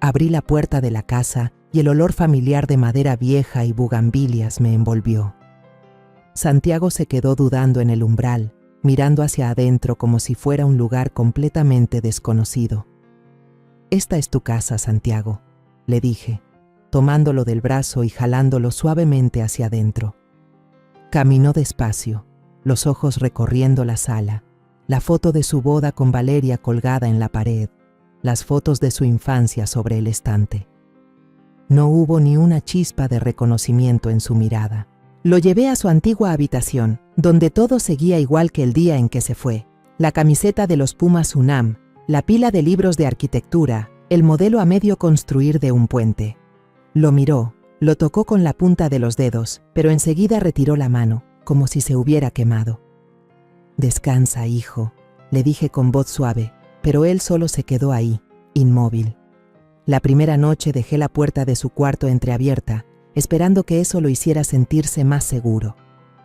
Abrí la puerta de la casa y el olor familiar de madera vieja y bugambilias me envolvió. Santiago se quedó dudando en el umbral, mirando hacia adentro como si fuera un lugar completamente desconocido. «Esta es tu casa, Santiago», le dije, tomándolo del brazo y jalándolo suavemente hacia adentro. Caminó despacio, los ojos recorriendo la sala, la foto de su boda con Valeria colgada en la pared, las fotos de su infancia sobre el estante. No hubo ni una chispa de reconocimiento en su mirada. Lo llevé a su antigua habitación, donde todo seguía igual que el día en que se fue. La camiseta de los Pumas UNAM, la pila de libros de arquitectura, el modelo a medio construir de un puente. Lo miró, lo tocó con la punta de los dedos, pero enseguida retiró la mano, como si se hubiera quemado. «Descansa, hijo», le dije con voz suave, pero él solo se quedó ahí, inmóvil. La primera noche dejé la puerta de su cuarto entreabierta, esperando que eso lo hiciera sentirse más seguro.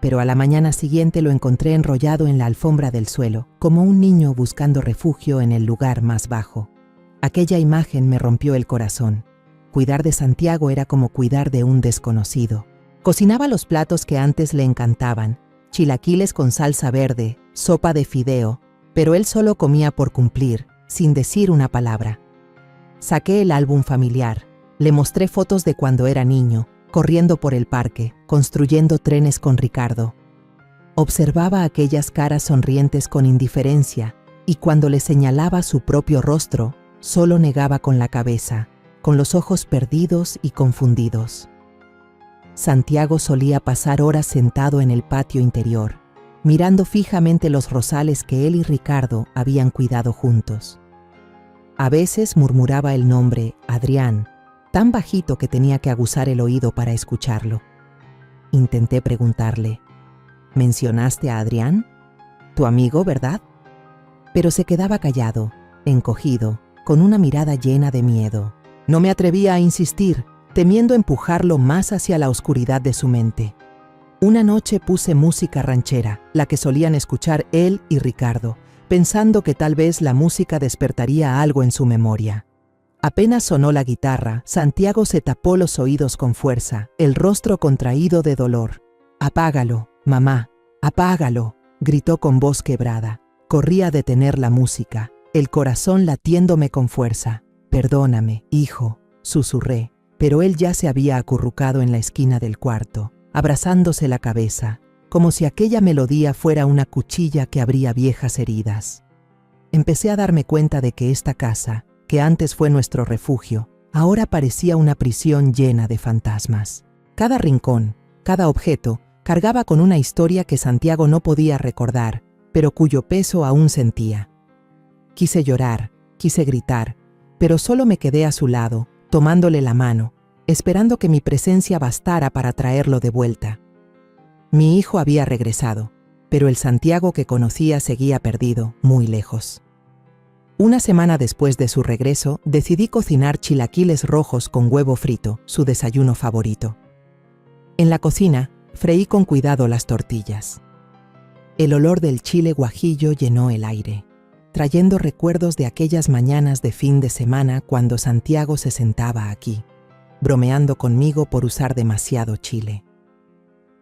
Pero a la mañana siguiente lo encontré enrollado en la alfombra del suelo, como un niño buscando refugio en el lugar más bajo. Aquella imagen me rompió el corazón. Cuidar de Santiago era como cuidar de un desconocido. Cocinaba los platos que antes le encantaban, chilaquiles con salsa verde, sopa de fideo, pero él solo comía por cumplir, sin decir una palabra. Saqué el álbum familiar, le mostré fotos de cuando era niño, corriendo por el parque, construyendo trenes con Ricardo. Observaba aquellas caras sonrientes con indiferencia, y cuando le señalaba su propio rostro, solo negaba con la cabeza, con los ojos perdidos y confundidos. Santiago solía pasar horas sentado en el patio interior, mirando fijamente los rosales que él y Ricardo habían cuidado juntos. A veces murmuraba el nombre Adrián, tan bajito que tenía que aguzar el oído para escucharlo. Intenté preguntarle, ¿mencionaste a Adrián? ¿Tu amigo, verdad? Pero se quedaba callado, encogido, con una mirada llena de miedo. No me atrevía a insistir, temiendo empujarlo más hacia la oscuridad de su mente. Una noche puse música ranchera, la que solían escuchar él y Ricardo, pensando que tal vez la música despertaría algo en su memoria. Apenas sonó la guitarra, Santiago se tapó los oídos con fuerza, el rostro contraído de dolor. «Apágalo, mamá, apágalo», gritó con voz quebrada. Corrí a detener la música, el corazón latiéndome con fuerza. «Perdóname, hijo», susurré, pero él ya se había acurrucado en la esquina del cuarto, abrazándose la cabeza, como si aquella melodía fuera una cuchilla que abría viejas heridas. Empecé a darme cuenta de que esta casa, que antes fue nuestro refugio, ahora parecía una prisión llena de fantasmas. Cada rincón, cada objeto, cargaba con una historia que Santiago no podía recordar, pero cuyo peso aún sentía. Quise llorar, quise gritar, pero solo me quedé a su lado, tomándole la mano, esperando que mi presencia bastara para traerlo de vuelta. Mi hijo había regresado, pero el Santiago que conocía seguía perdido, muy lejos. Una semana después de su regreso, decidí cocinar chilaquiles rojos con huevo frito, su desayuno favorito. En la cocina, freí con cuidado las tortillas. El olor del chile guajillo llenó el aire, trayendo recuerdos de aquellas mañanas de fin de semana cuando Santiago se sentaba aquí, bromeando conmigo por usar demasiado chile.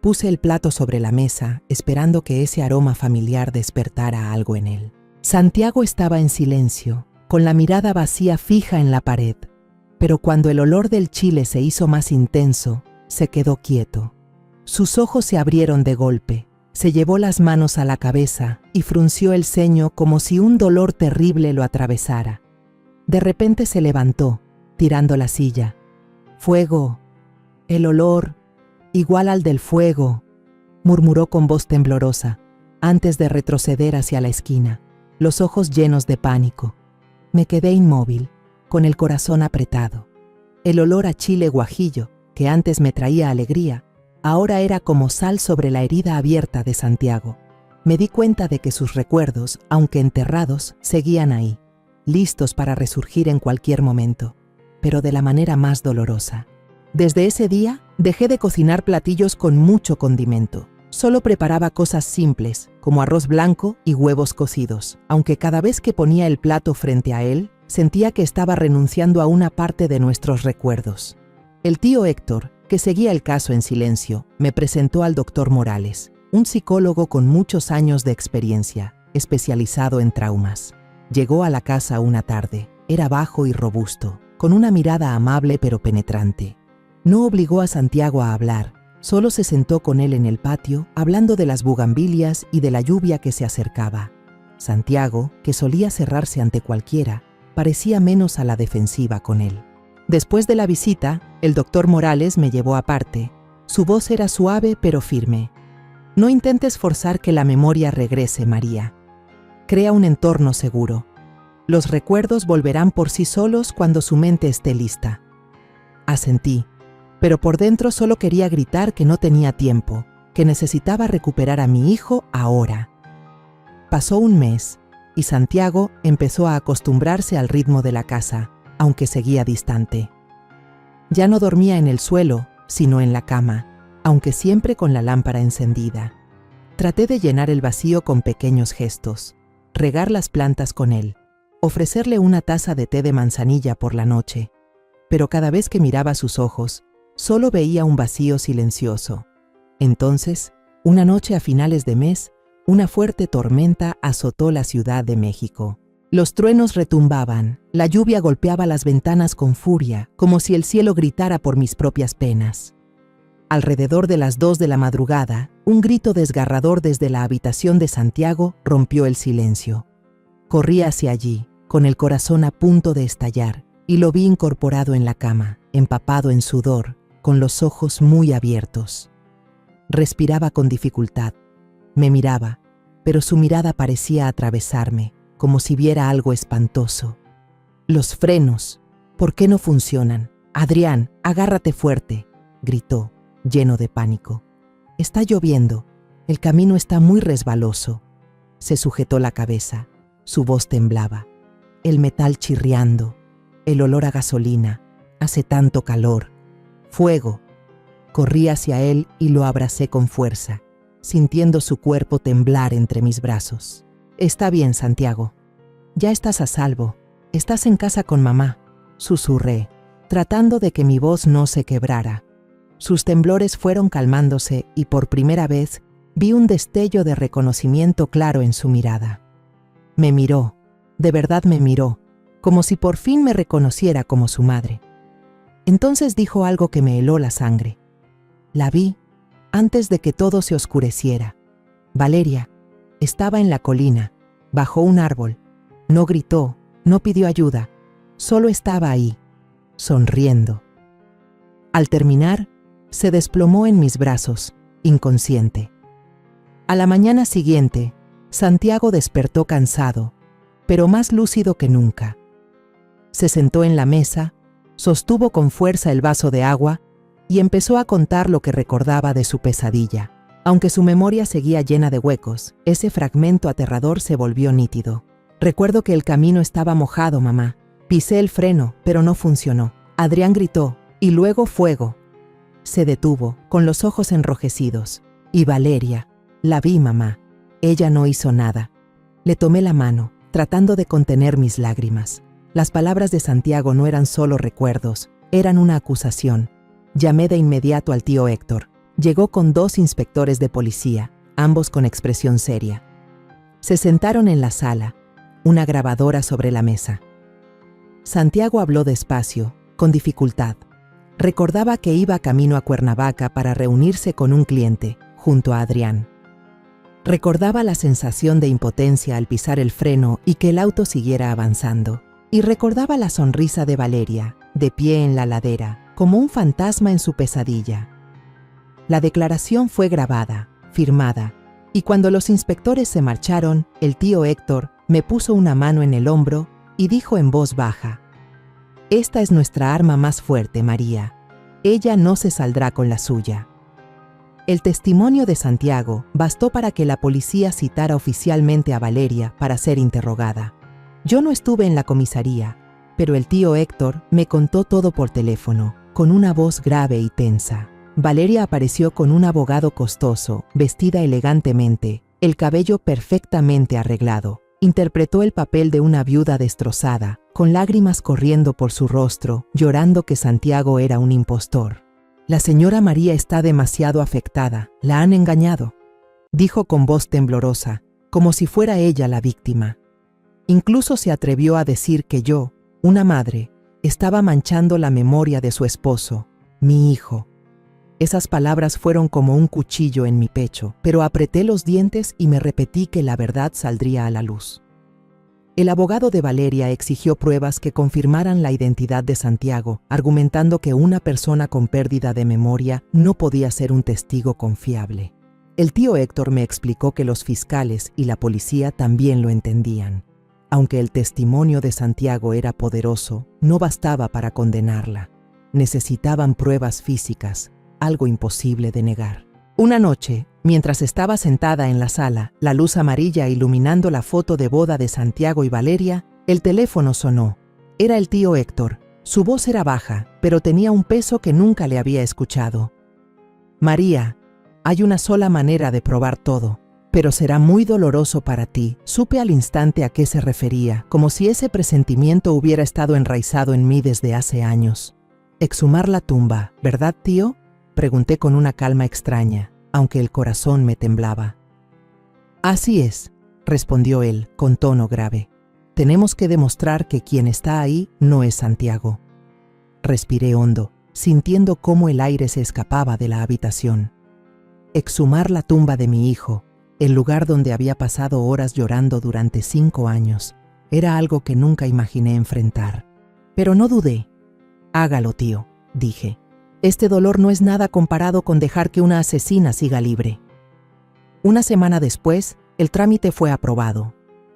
Puse el plato sobre la mesa, esperando que ese aroma familiar despertara algo en él. Santiago estaba en silencio, con la mirada vacía fija en la pared, pero cuando el olor del chile se hizo más intenso, se quedó quieto. Sus ojos se abrieron de golpe, se llevó las manos a la cabeza y frunció el ceño como si un dolor terrible lo atravesara. De repente se levantó, tirando la silla. «Fuego, el olor, igual al del fuego», murmuró con voz temblorosa, antes de retroceder hacia la esquina, los ojos llenos de pánico. Me quedé inmóvil, con el corazón apretado. El olor a chile guajillo, que antes me traía alegría, ahora era como sal sobre la herida abierta de Santiago. Me di cuenta de que sus recuerdos, aunque enterrados, seguían ahí, listos para resurgir en cualquier momento, pero de la manera más dolorosa. Desde ese día, dejé de cocinar platillos con mucho condimento. Solo preparaba cosas simples, como arroz blanco y huevos cocidos, aunque cada vez que ponía el plato frente a él, sentía que estaba renunciando a una parte de nuestros recuerdos. El tío Héctor, que seguía el caso en silencio, me presentó al doctor Morales, un psicólogo con muchos años de experiencia, especializado en traumas. Llegó a la casa una tarde, era bajo y robusto, con una mirada amable pero penetrante. No obligó a Santiago a hablar, solo se sentó con él en el patio, hablando de las bugambilias y de la lluvia que se acercaba. Santiago, que solía cerrarse ante cualquiera, parecía menos a la defensiva con él. Después de la visita, el doctor Morales me llevó aparte, Su voz era suave pero firme. No intentes forzar que la memoria regrese, María. Crea un entorno seguro. Los recuerdos volverán por sí solos cuando su mente esté lista. Asentí, pero por dentro solo quería gritar que no tenía tiempo, que necesitaba recuperar a mi hijo ahora. Pasó un mes, y Santiago empezó a acostumbrarse al ritmo de la casa, aunque seguía distante. Ya no dormía en el suelo, sino en la cama, aunque siempre con la lámpara encendida. Traté de llenar el vacío con pequeños gestos, regar las plantas con él, ofrecerle una taza de té de manzanilla por la noche, pero cada vez que miraba sus ojos, solo veía un vacío silencioso. Entonces, una noche a finales de mes, una fuerte tormenta azotó la Ciudad de México. Los truenos retumbaban, la lluvia golpeaba las ventanas con furia, como si el cielo gritara por mis propias penas. Alrededor de las 2 de la madrugada, un grito desgarrador desde la habitación de Santiago rompió el silencio. Corrí hacia allí, con el corazón a punto de estallar, y lo vi incorporado en la cama, empapado en sudor, con los ojos muy abiertos. Respiraba con dificultad. Me miraba, pero su mirada parecía atravesarme, como si viera algo espantoso. «Los frenos, ¿por qué no funcionan? Adrián, agárrate fuerte», gritó, lleno de pánico. «Está lloviendo, el camino está muy resbaloso». Se sujetó la cabeza, su voz temblaba. El metal chirriando, el olor a gasolina, hace tanto calor. «Fuego». Corrí hacia él y lo abracé con fuerza, sintiendo su cuerpo temblar entre mis brazos. «Está bien, Santiago. Ya estás a salvo. Estás en casa con mamá», susurré, tratando de que mi voz no se quebrara. Sus temblores fueron calmándose y por primera vez vi un destello de reconocimiento claro en su mirada. Me miró, de verdad me miró, como si por fin me reconociera como su madre. Entonces dijo algo que me heló la sangre. La vi antes de que todo se oscureciera. Valeria estaba en la colina, bajo un árbol. No gritó, no pidió ayuda, solo estaba ahí, sonriendo. Al terminar, se desplomó en mis brazos, inconsciente. A la mañana siguiente, Santiago despertó cansado, pero más lúcido que nunca. Se sentó en la mesa, sostuvo con fuerza el vaso de agua y empezó a contar lo que recordaba de su pesadilla. Aunque su memoria seguía llena de huecos, ese fragmento aterrador se volvió nítido. «Recuerdo que el camino estaba mojado, mamá. Pisé el freno, pero no funcionó. Adrián gritó, y luego fuego». Se detuvo, con los ojos enrojecidos. «Y Valeria, la vi, mamá. Ella no hizo nada». Le tomé la mano, tratando de contener mis lágrimas. Las palabras de Santiago no eran solo recuerdos, eran una acusación. Llamé de inmediato al tío Héctor. Llegó con 2 inspectores de policía, ambos con expresión seria. Se sentaron en la sala, una grabadora sobre la mesa. Santiago habló despacio, con dificultad. Recordaba que iba camino a Cuernavaca para reunirse con un cliente, junto a Adrián. Recordaba la sensación de impotencia al pisar el freno y que el auto siguiera avanzando. Y recordaba la sonrisa de Valeria, de pie en la ladera, como un fantasma en su pesadilla. La declaración fue grabada, firmada, y cuando los inspectores se marcharon, el tío Héctor me puso una mano en el hombro y dijo en voz baja: «Esta es nuestra arma más fuerte, María. Ella no se saldrá con la suya». El testimonio de Santiago bastó para que la policía citara oficialmente a Valeria para ser interrogada. Yo no estuve en la comisaría, pero el tío Héctor me contó todo por teléfono, con una voz grave y tensa. Valeria apareció con un abogado costoso, vestida elegantemente, el cabello perfectamente arreglado. Interpretó el papel de una viuda destrozada, con lágrimas corriendo por su rostro, llorando que Santiago era un impostor. «La señora María está demasiado afectada, la han engañado», dijo con voz temblorosa, como si fuera ella la víctima. Incluso se atrevió a decir que yo, una madre, estaba manchando la memoria de su esposo, mi hijo. Esas palabras fueron como un cuchillo en mi pecho, pero apreté los dientes y me repetí que la verdad saldría a la luz. El abogado de Valeria exigió pruebas que confirmaran la identidad de Santiago, argumentando que una persona con pérdida de memoria no podía ser un testigo confiable. El tío Héctor me explicó que los fiscales y la policía también lo entendían. Aunque el testimonio de Santiago era poderoso, no bastaba para condenarla. Necesitaban pruebas físicas, algo imposible de negar. Una noche, mientras estaba sentada en la sala, la luz amarilla iluminando la foto de boda de Santiago y Valeria, el teléfono sonó. Era el tío Héctor. Su voz era baja, pero tenía un peso que nunca le había escuchado. «María, hay una sola manera de probar todo, pero será muy doloroso para ti». Supe al instante a qué se refería, como si ese presentimiento hubiera estado enraizado en mí desde hace años. «Exhumar la tumba, ¿verdad, tío?», pregunté con una calma extraña, aunque el corazón me temblaba. «Así es», respondió él, con tono grave. «Tenemos que demostrar que quien está ahí no es Santiago». Respiré hondo, sintiendo cómo el aire se escapaba de la habitación. Exhumar la tumba de mi hijo, el lugar donde había pasado horas llorando durante 5 años, era algo que nunca imaginé enfrentar. Pero no dudé. «Hágalo, tío», dije. «Este dolor no es nada comparado con dejar que una asesina siga libre». Una semana después, el trámite fue aprobado.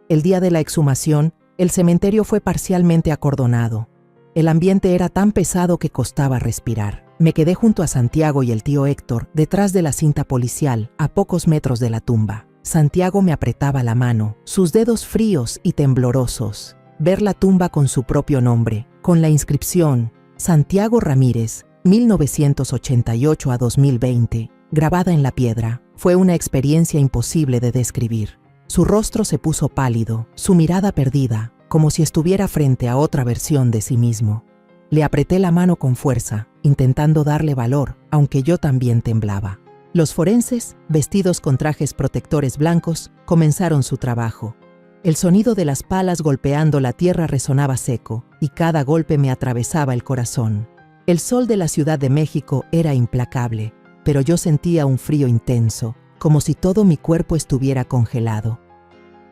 El día de la exhumación, el cementerio fue parcialmente acordonado. El ambiente era tan pesado que costaba respirar. Me quedé junto a Santiago y el tío Héctor, detrás de la cinta policial, a pocos metros de la tumba. Santiago me apretaba la mano, sus dedos fríos y temblorosos. Ver la tumba con su propio nombre, con la inscripción «Santiago Ramírez, 1988 a 2020», grabada en la piedra, fue una experiencia imposible de describir. Su rostro se puso pálido, su mirada perdida, como si estuviera frente a otra versión de sí mismo. Le apreté la mano con fuerza, intentando darle valor, aunque yo también temblaba. Los forenses, vestidos con trajes protectores blancos, comenzaron su trabajo. El sonido de las palas golpeando la tierra resonaba seco, y cada golpe me atravesaba el corazón. El sol de la Ciudad de México era implacable, pero yo sentía un frío intenso, como si todo mi cuerpo estuviera congelado.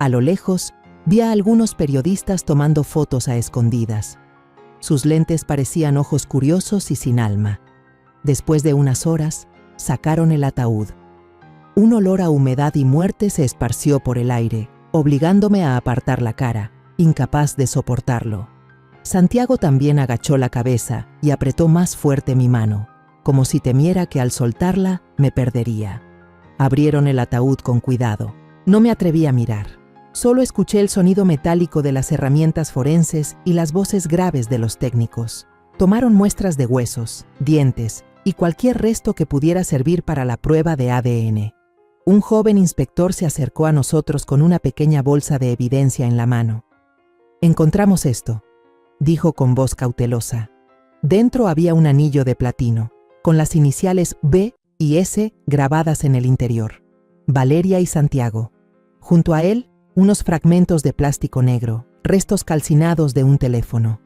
A lo lejos, vi a algunos periodistas tomando fotos a escondidas. Sus lentes parecían ojos curiosos y sin alma. Después de unas horas, sacaron el ataúd. Un olor a humedad y muerte se esparció por el aire, obligándome a apartar la cara, incapaz de soportarlo. Santiago también agachó la cabeza y apretó más fuerte mi mano, como si temiera que al soltarla me perdería. Abrieron el ataúd con cuidado. No me atreví a mirar. Solo escuché el sonido metálico de las herramientas forenses y las voces graves de los técnicos. Tomaron muestras de huesos, dientes y cualquier resto que pudiera servir para la prueba de ADN. Un joven inspector se acercó a nosotros con una pequeña bolsa de evidencia en la mano. «Encontramos esto», dijo con voz cautelosa. Dentro había un anillo de platino, con las iniciales B y S grabadas en el interior. Valeria y Santiago. Junto a él, unos fragmentos de plástico negro, restos calcinados de un teléfono.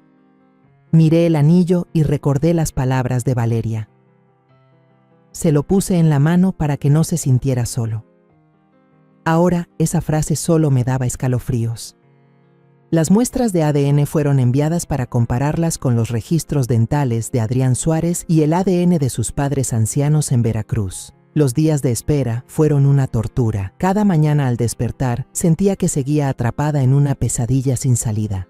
Miré el anillo y recordé las palabras de Valeria. Se lo puse en la mano para que no se sintiera solo. Ahora esa frase solo me daba escalofríos. Las muestras de ADN fueron enviadas para compararlas con los registros dentales de Adrián Suárez y el ADN de sus padres ancianos en Veracruz. Los días de espera fueron una tortura. Cada mañana al despertar sentía que seguía atrapada en una pesadilla sin salida.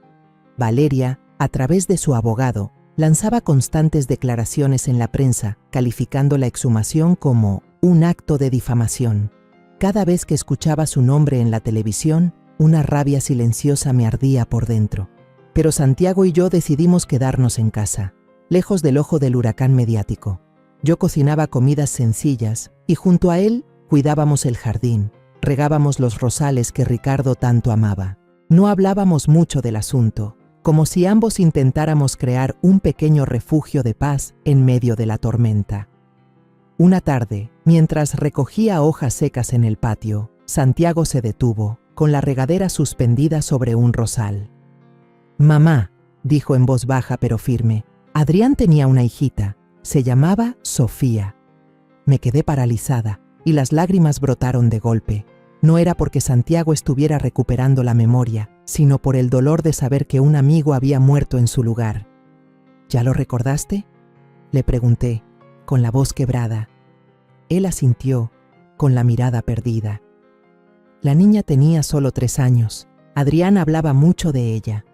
Valeria, a través de su abogado, lanzaba constantes declaraciones en la prensa, calificando la exhumación como un acto de difamación. Cada vez que escuchaba su nombre en la televisión, una rabia silenciosa me ardía por dentro. Pero Santiago y yo decidimos quedarnos en casa, lejos del ojo del huracán mediático. Yo cocinaba comidas sencillas y junto a él cuidábamos el jardín, regábamos los rosales que Ricardo tanto amaba. No hablábamos mucho del asunto, como si ambos intentáramos crear un pequeño refugio de paz en medio de la tormenta. Una tarde, mientras recogía hojas secas en el patio, Santiago se detuvo, con la regadera suspendida sobre un rosal. «Mamá», dijo en voz baja pero firme, «Adrián tenía una hijita, se llamaba Sofía». Me quedé paralizada y las lágrimas brotaron de golpe. No era porque Santiago estuviera recuperando la memoria, sino por el dolor de saber que un amigo había muerto en su lugar. ¿Ya lo recordaste?, le pregunté, con la voz quebrada. Él asintió, con la mirada perdida. La niña tenía solo 3 años. Adrián hablaba mucho de ella.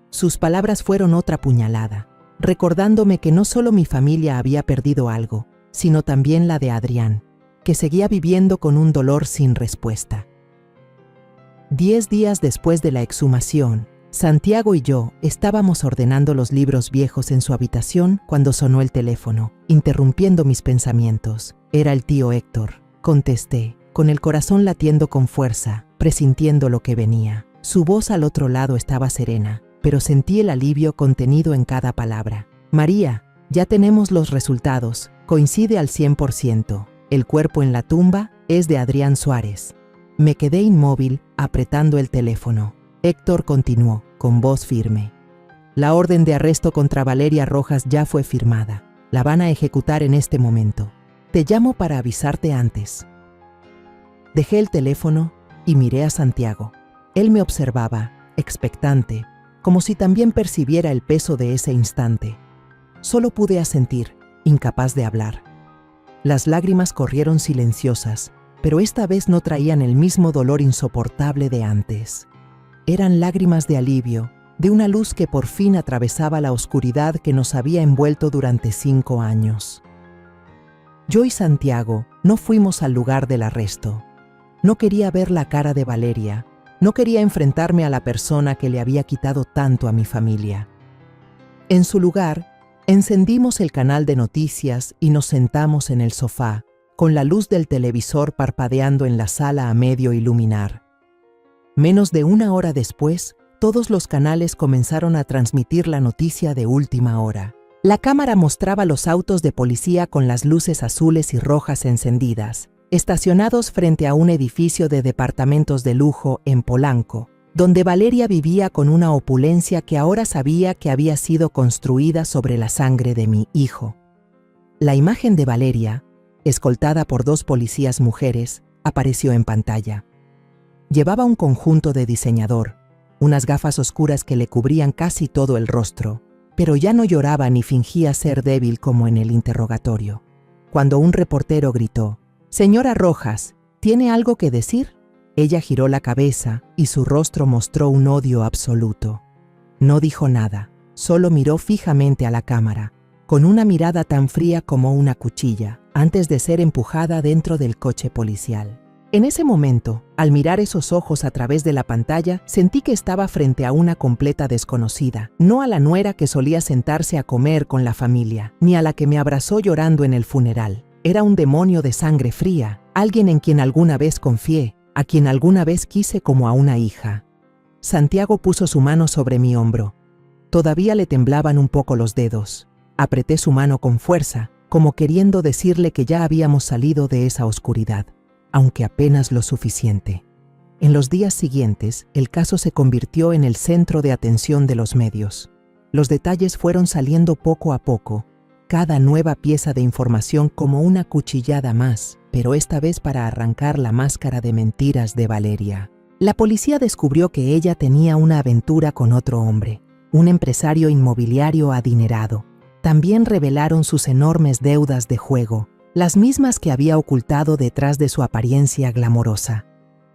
Sus palabras fueron otra puñalada, recordándome que no solo mi familia había perdido algo, sino también la de Adrián, que seguía viviendo con un dolor sin respuesta. 10 días después de la exhumación, Santiago y yo estábamos ordenando los libros viejos en su habitación cuando sonó el teléfono, interrumpiendo mis pensamientos. Era el tío Héctor. Contesté, con el corazón latiendo con fuerza, presintiendo lo que venía. Su voz al otro lado estaba serena, pero sentí el alivio contenido en cada palabra. María, ya tenemos los resultados, coincide al 100%. El cuerpo en la tumba es de Adrián Suárez. Me quedé inmóvil, apretando el teléfono. Héctor continuó, con voz firme. La orden de arresto contra Valeria Rojas ya fue firmada. La van a ejecutar en este momento. Te llamo para avisarte antes. Dejé el teléfono y miré a Santiago. Él me observaba, expectante, como si también percibiera el peso de ese instante. Solo pude asentir, incapaz de hablar. Las lágrimas corrieron silenciosas, pero esta vez no traían el mismo dolor insoportable de antes. Eran lágrimas de alivio, de una luz que por fin atravesaba la oscuridad que nos había envuelto durante 5 años. Yo y Santiago no fuimos al lugar del arresto. No quería ver la cara de Valeria, no quería enfrentarme a la persona que le había quitado tanto a mi familia. En su lugar, encendimos el canal de noticias y nos sentamos en el sofá, con la luz del televisor parpadeando en la sala a medio iluminar. Menos de 1 hora después, todos los canales comenzaron a transmitir la noticia de última hora. La cámara mostraba los autos de policía con las luces azules y rojas encendidas, estacionados frente a un edificio de departamentos de lujo en Polanco, donde Valeria vivía con una opulencia que ahora sabía que había sido construida sobre la sangre de mi hijo. La imagen de Valeria, escoltada por 2 policías mujeres, apareció en pantalla. Llevaba un conjunto de diseñador, unas gafas oscuras que le cubrían casi todo el rostro, pero ya no lloraba ni fingía ser débil como en el interrogatorio. Cuando un reportero gritó, «Señora Rojas, ¿tiene algo que decir?», ella giró la cabeza y su rostro mostró un odio absoluto. No dijo nada, solo miró fijamente a la cámara, con una mirada tan fría como una cuchilla, antes de ser empujada dentro del coche policial. En ese momento, al mirar esos ojos a través de la pantalla, sentí que estaba frente a una completa desconocida, no a la nuera que solía sentarse a comer con la familia, ni a la que me abrazó llorando en el funeral. Era un demonio de sangre fría, alguien en quien alguna vez confié, a quien alguna vez quise como a una hija. Santiago puso su mano sobre mi hombro. Todavía le temblaban un poco los dedos. Apreté su mano con fuerza, como queriendo decirle que ya habíamos salido de esa oscuridad, aunque apenas lo suficiente. En los días siguientes, el caso se convirtió en el centro de atención de los medios. Los detalles fueron saliendo poco a poco, cada nueva pieza de información como una cuchillada más, pero esta vez para arrancar la máscara de mentiras de Valeria. La policía descubrió que ella tenía una aventura con otro hombre, un empresario inmobiliario adinerado. También revelaron sus enormes deudas de juego, las mismas que había ocultado detrás de su apariencia glamorosa.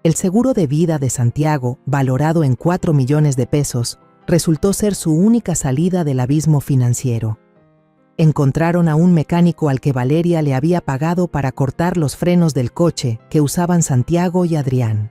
El seguro de vida de Santiago, valorado en 4 millones de pesos, resultó ser su única salida del abismo financiero. Encontraron a un mecánico al que Valeria le había pagado para cortar los frenos del coche que usaban Santiago y Adrián.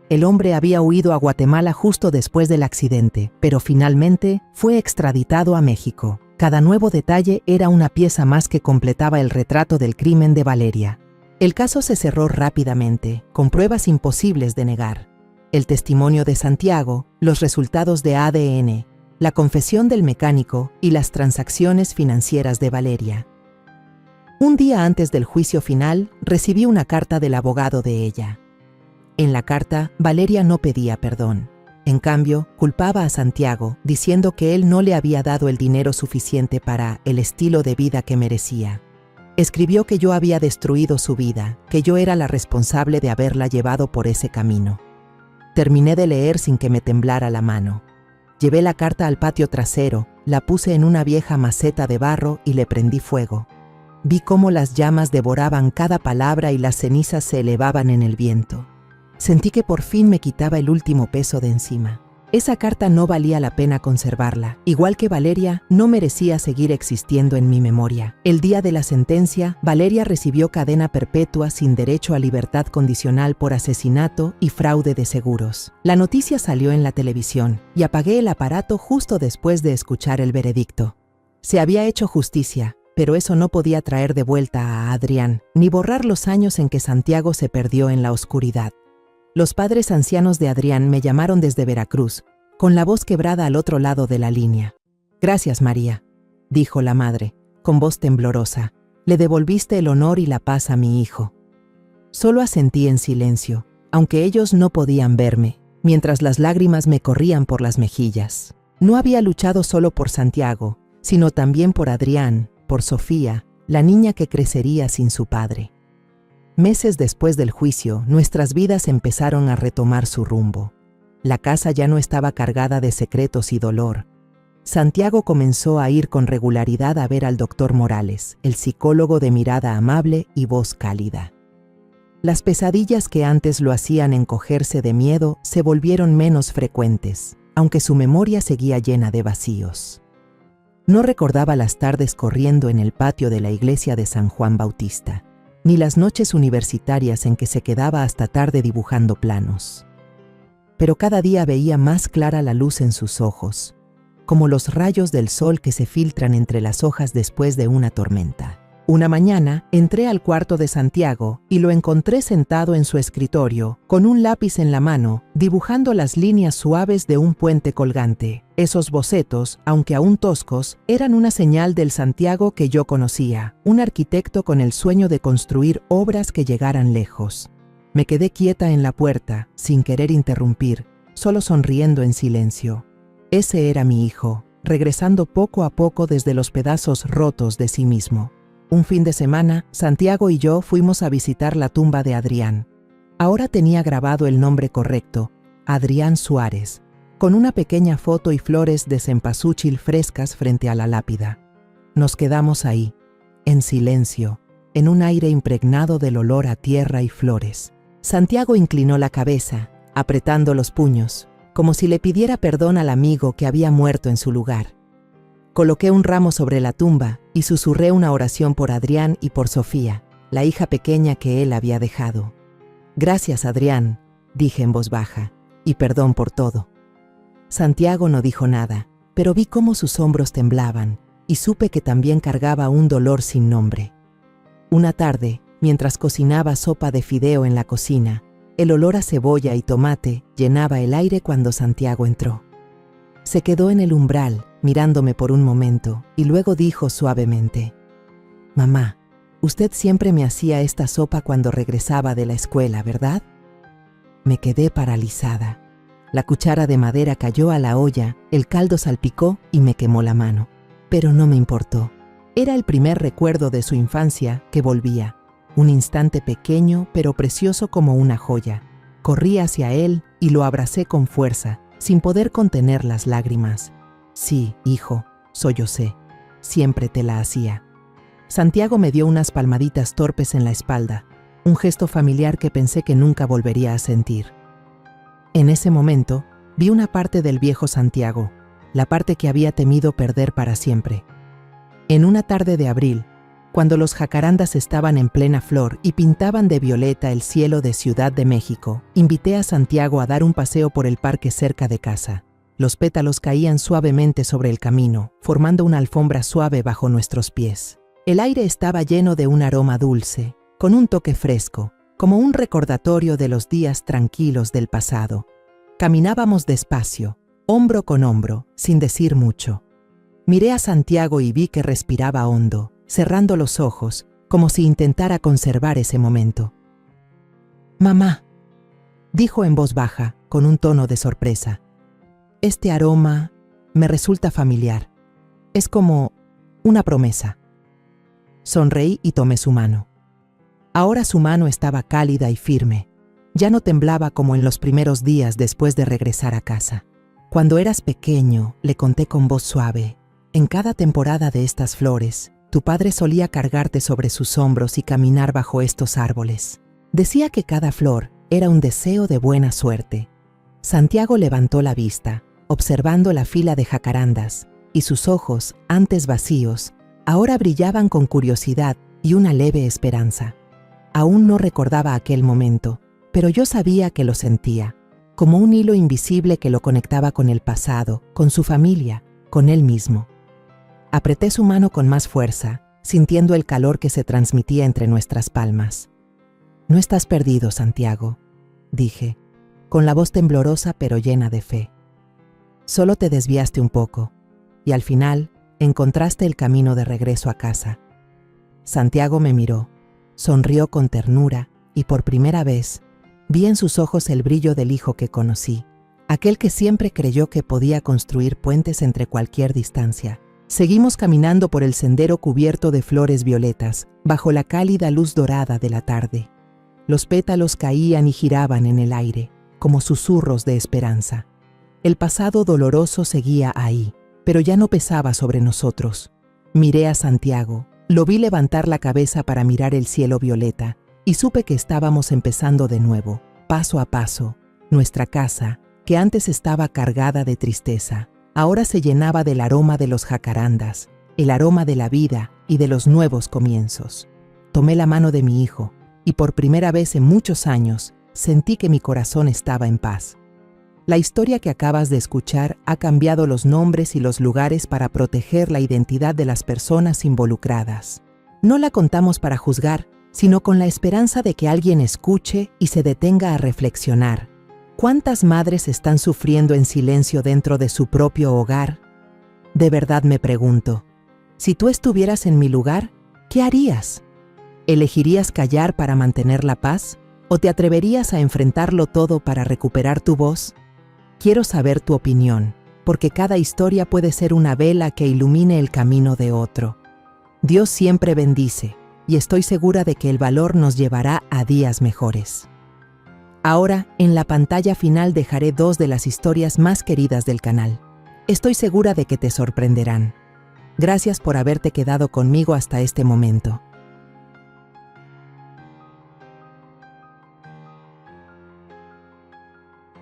El hombre había huido a Guatemala justo después del accidente, pero finalmente fue extraditado a México. Cada nuevo detalle era una pieza más que completaba el retrato del crimen de Valeria. El caso se cerró rápidamente, con pruebas imposibles de negar. El testimonio de Santiago, los resultados de ADN, la confesión del mecánico y las transacciones financieras de Valeria. Un día antes del juicio final, recibí una carta del abogado de ella. En la carta, Valeria no pedía perdón. En cambio, culpaba a Santiago, diciendo que él no le había dado el dinero suficiente para el estilo de vida que merecía. Escribió que yo había destruido su vida, que yo era la responsable de haberla llevado por ese camino. Terminé de leer sin que me temblara la mano. Llevé la carta al patio trasero, la puse en una vieja maceta de barro y le prendí fuego. Vi cómo las llamas devoraban cada palabra y las cenizas se elevaban en el viento. Sentí que por fin me quitaba el último peso de encima. Esa carta no valía la pena conservarla. Igual que Valeria, no merecía seguir existiendo en mi memoria. El día de la sentencia, Valeria recibió cadena perpetua sin derecho a libertad condicional por asesinato y fraude de seguros. La noticia salió en la televisión y apagué el aparato justo después de escuchar el veredicto. Se había hecho justicia, pero eso no podía traer de vuelta a Adrián, ni borrar los años en que Santiago se perdió en la oscuridad. Los padres ancianos de Adrián me llamaron desde Veracruz, con la voz quebrada al otro lado de la línea. «Gracias, María», dijo la madre, con voz temblorosa. «Le devolviste el honor y la paz a mi hijo». Solo asentí en silencio, aunque ellos no podían verme, mientras las lágrimas me corrían por las mejillas. No había luchado solo por Santiago, sino también por Adrián, por Sofía, la niña que crecería sin su padre. Meses después del juicio, nuestras vidas empezaron a retomar su rumbo. La casa ya no estaba cargada de secretos y dolor. Santiago comenzó a ir con regularidad a ver al doctor Morales, el psicólogo de mirada amable y voz cálida. Las pesadillas que antes lo hacían encogerse de miedo se volvieron menos frecuentes, aunque su memoria seguía llena de vacíos. No recordaba las tardes corriendo en el patio de la iglesia de San Juan Bautista, ni las noches universitarias en que se quedaba hasta tarde dibujando planos. Pero cada día veía más clara la luz en sus ojos, como los rayos del sol que se filtran entre las hojas después de una tormenta. Una mañana entré al cuarto de Santiago y lo encontré sentado en su escritorio, con un lápiz en la mano, dibujando las líneas suaves de un puente colgante. Esos bocetos, aunque aún toscos, eran una señal del Santiago que yo conocía, un arquitecto con el sueño de construir obras que llegaran lejos. Me quedé quieta en la puerta, sin querer interrumpir, solo sonriendo en silencio. Ese era mi hijo, regresando poco a poco desde los pedazos rotos de sí mismo. Un fin de semana, Santiago y yo fuimos a visitar la tumba de Adrián. Ahora tenía grabado el nombre correcto, Adrián Suárez, con una pequeña foto y flores de cempasúchil frescas frente a la lápida. Nos quedamos ahí, en silencio, en un aire impregnado del olor a tierra y flores. Santiago inclinó la cabeza, apretando los puños, como si le pidiera perdón al amigo que había muerto en su lugar. Coloqué un ramo sobre la tumba y susurré una oración por Adrián y por Sofía, la hija pequeña que él había dejado. «Gracias, Adrián», dije en voz baja, «y perdón por todo». Santiago no dijo nada, pero vi cómo sus hombros temblaban y supe que también cargaba un dolor sin nombre. Una tarde, mientras cocinaba sopa de fideo en la cocina, el olor a cebolla y tomate llenaba el aire cuando Santiago entró. Se quedó en el umbral, mirándome por un momento, y luego dijo suavemente: «Mamá, usted siempre me hacía esta sopa cuando regresaba de la escuela, ¿verdad?». Me quedé paralizada. La cuchara de madera cayó a la olla, el caldo salpicó y me quemó la mano. Pero no me importó. Era el primer recuerdo de su infancia que volvía. Un instante pequeño pero precioso como una joya. Corrí hacia él y lo abracé con fuerza, sin poder contener las lágrimas. «Sí, hijo», sollocé, «siempre te la hacía». Santiago me dio unas palmaditas torpes en la espalda, un gesto familiar que pensé que nunca volvería a sentir. En ese momento, vi una parte del viejo Santiago, la parte que había temido perder para siempre. En una tarde de abril, cuando los jacarandas estaban en plena flor y pintaban de violeta el cielo de Ciudad de México, invité a Santiago a dar un paseo por el parque cerca de casa. Los pétalos caían suavemente sobre el camino, formando una alfombra suave bajo nuestros pies. El aire estaba lleno de un aroma dulce, con un toque fresco, como un recordatorio de los días tranquilos del pasado. Caminábamos despacio, hombro con hombro, sin decir mucho. Miré a Santiago y vi que respiraba hondo, cerrando los ojos, como si intentara conservar ese momento. «Mamá», dijo en voz baja, con un tono de sorpresa. «Este aroma me resulta familiar. Es como una promesa». Sonreí y tomé su mano. Ahora su mano estaba cálida y firme. Ya no temblaba como en los primeros días después de regresar a casa. Cuando eras pequeño, le conté con voz suave, en cada temporada de estas flores, tu padre solía cargarte sobre sus hombros y caminar bajo estos árboles. Decía que cada flor era un deseo de buena suerte. Santiago levantó la vista, observando la fila de jacarandas, y sus ojos, antes vacíos, ahora brillaban con curiosidad y una leve esperanza. Aún no recordaba aquel momento, pero yo sabía que lo sentía, como un hilo invisible que lo conectaba con el pasado, con su familia, con él mismo. Apreté su mano con más fuerza, sintiendo el calor que se transmitía entre nuestras palmas. «No estás perdido, Santiago», dije, con la voz temblorosa pero llena de fe. «Solo te desviaste un poco, y al final encontraste el camino de regreso a casa». Santiago me miró, sonrió con ternura y por primera vez vi en sus ojos el brillo del hijo que conocí, aquel que siempre creyó que podía construir puentes entre cualquier distancia. Seguimos caminando por el sendero cubierto de flores violetas, bajo la cálida luz dorada de la tarde. Los pétalos caían y giraban en el aire, como susurros de esperanza. El pasado doloroso seguía ahí, pero ya no pesaba sobre nosotros. Miré a Santiago, lo vi levantar la cabeza para mirar el cielo violeta, y supe que estábamos empezando de nuevo, paso a paso. Nuestra casa, que antes estaba cargada de tristeza, ahora se llenaba del aroma de los jacarandas, el aroma de la vida y de los nuevos comienzos. Tomé la mano de mi hijo, y por primera vez en muchos años, sentí que mi corazón estaba en paz. La historia que acabas de escuchar ha cambiado los nombres y los lugares para proteger la identidad de las personas involucradas. No la contamos para juzgar, sino con la esperanza de que alguien escuche y se detenga a reflexionar. ¿Cuántas madres están sufriendo en silencio dentro de su propio hogar? De verdad me pregunto, si tú estuvieras en mi lugar, ¿qué harías? ¿Elegirías callar para mantener la paz? ¿O te atreverías a enfrentarlo todo para recuperar tu voz? Quiero saber tu opinión, porque cada historia puede ser una vela que ilumine el camino de otro. Dios siempre bendice, y estoy segura de que el valor nos llevará a días mejores. Ahora, en la pantalla final dejaré 2 de las historias más queridas del canal. Estoy segura de que te sorprenderán. Gracias por haberte quedado conmigo hasta este momento.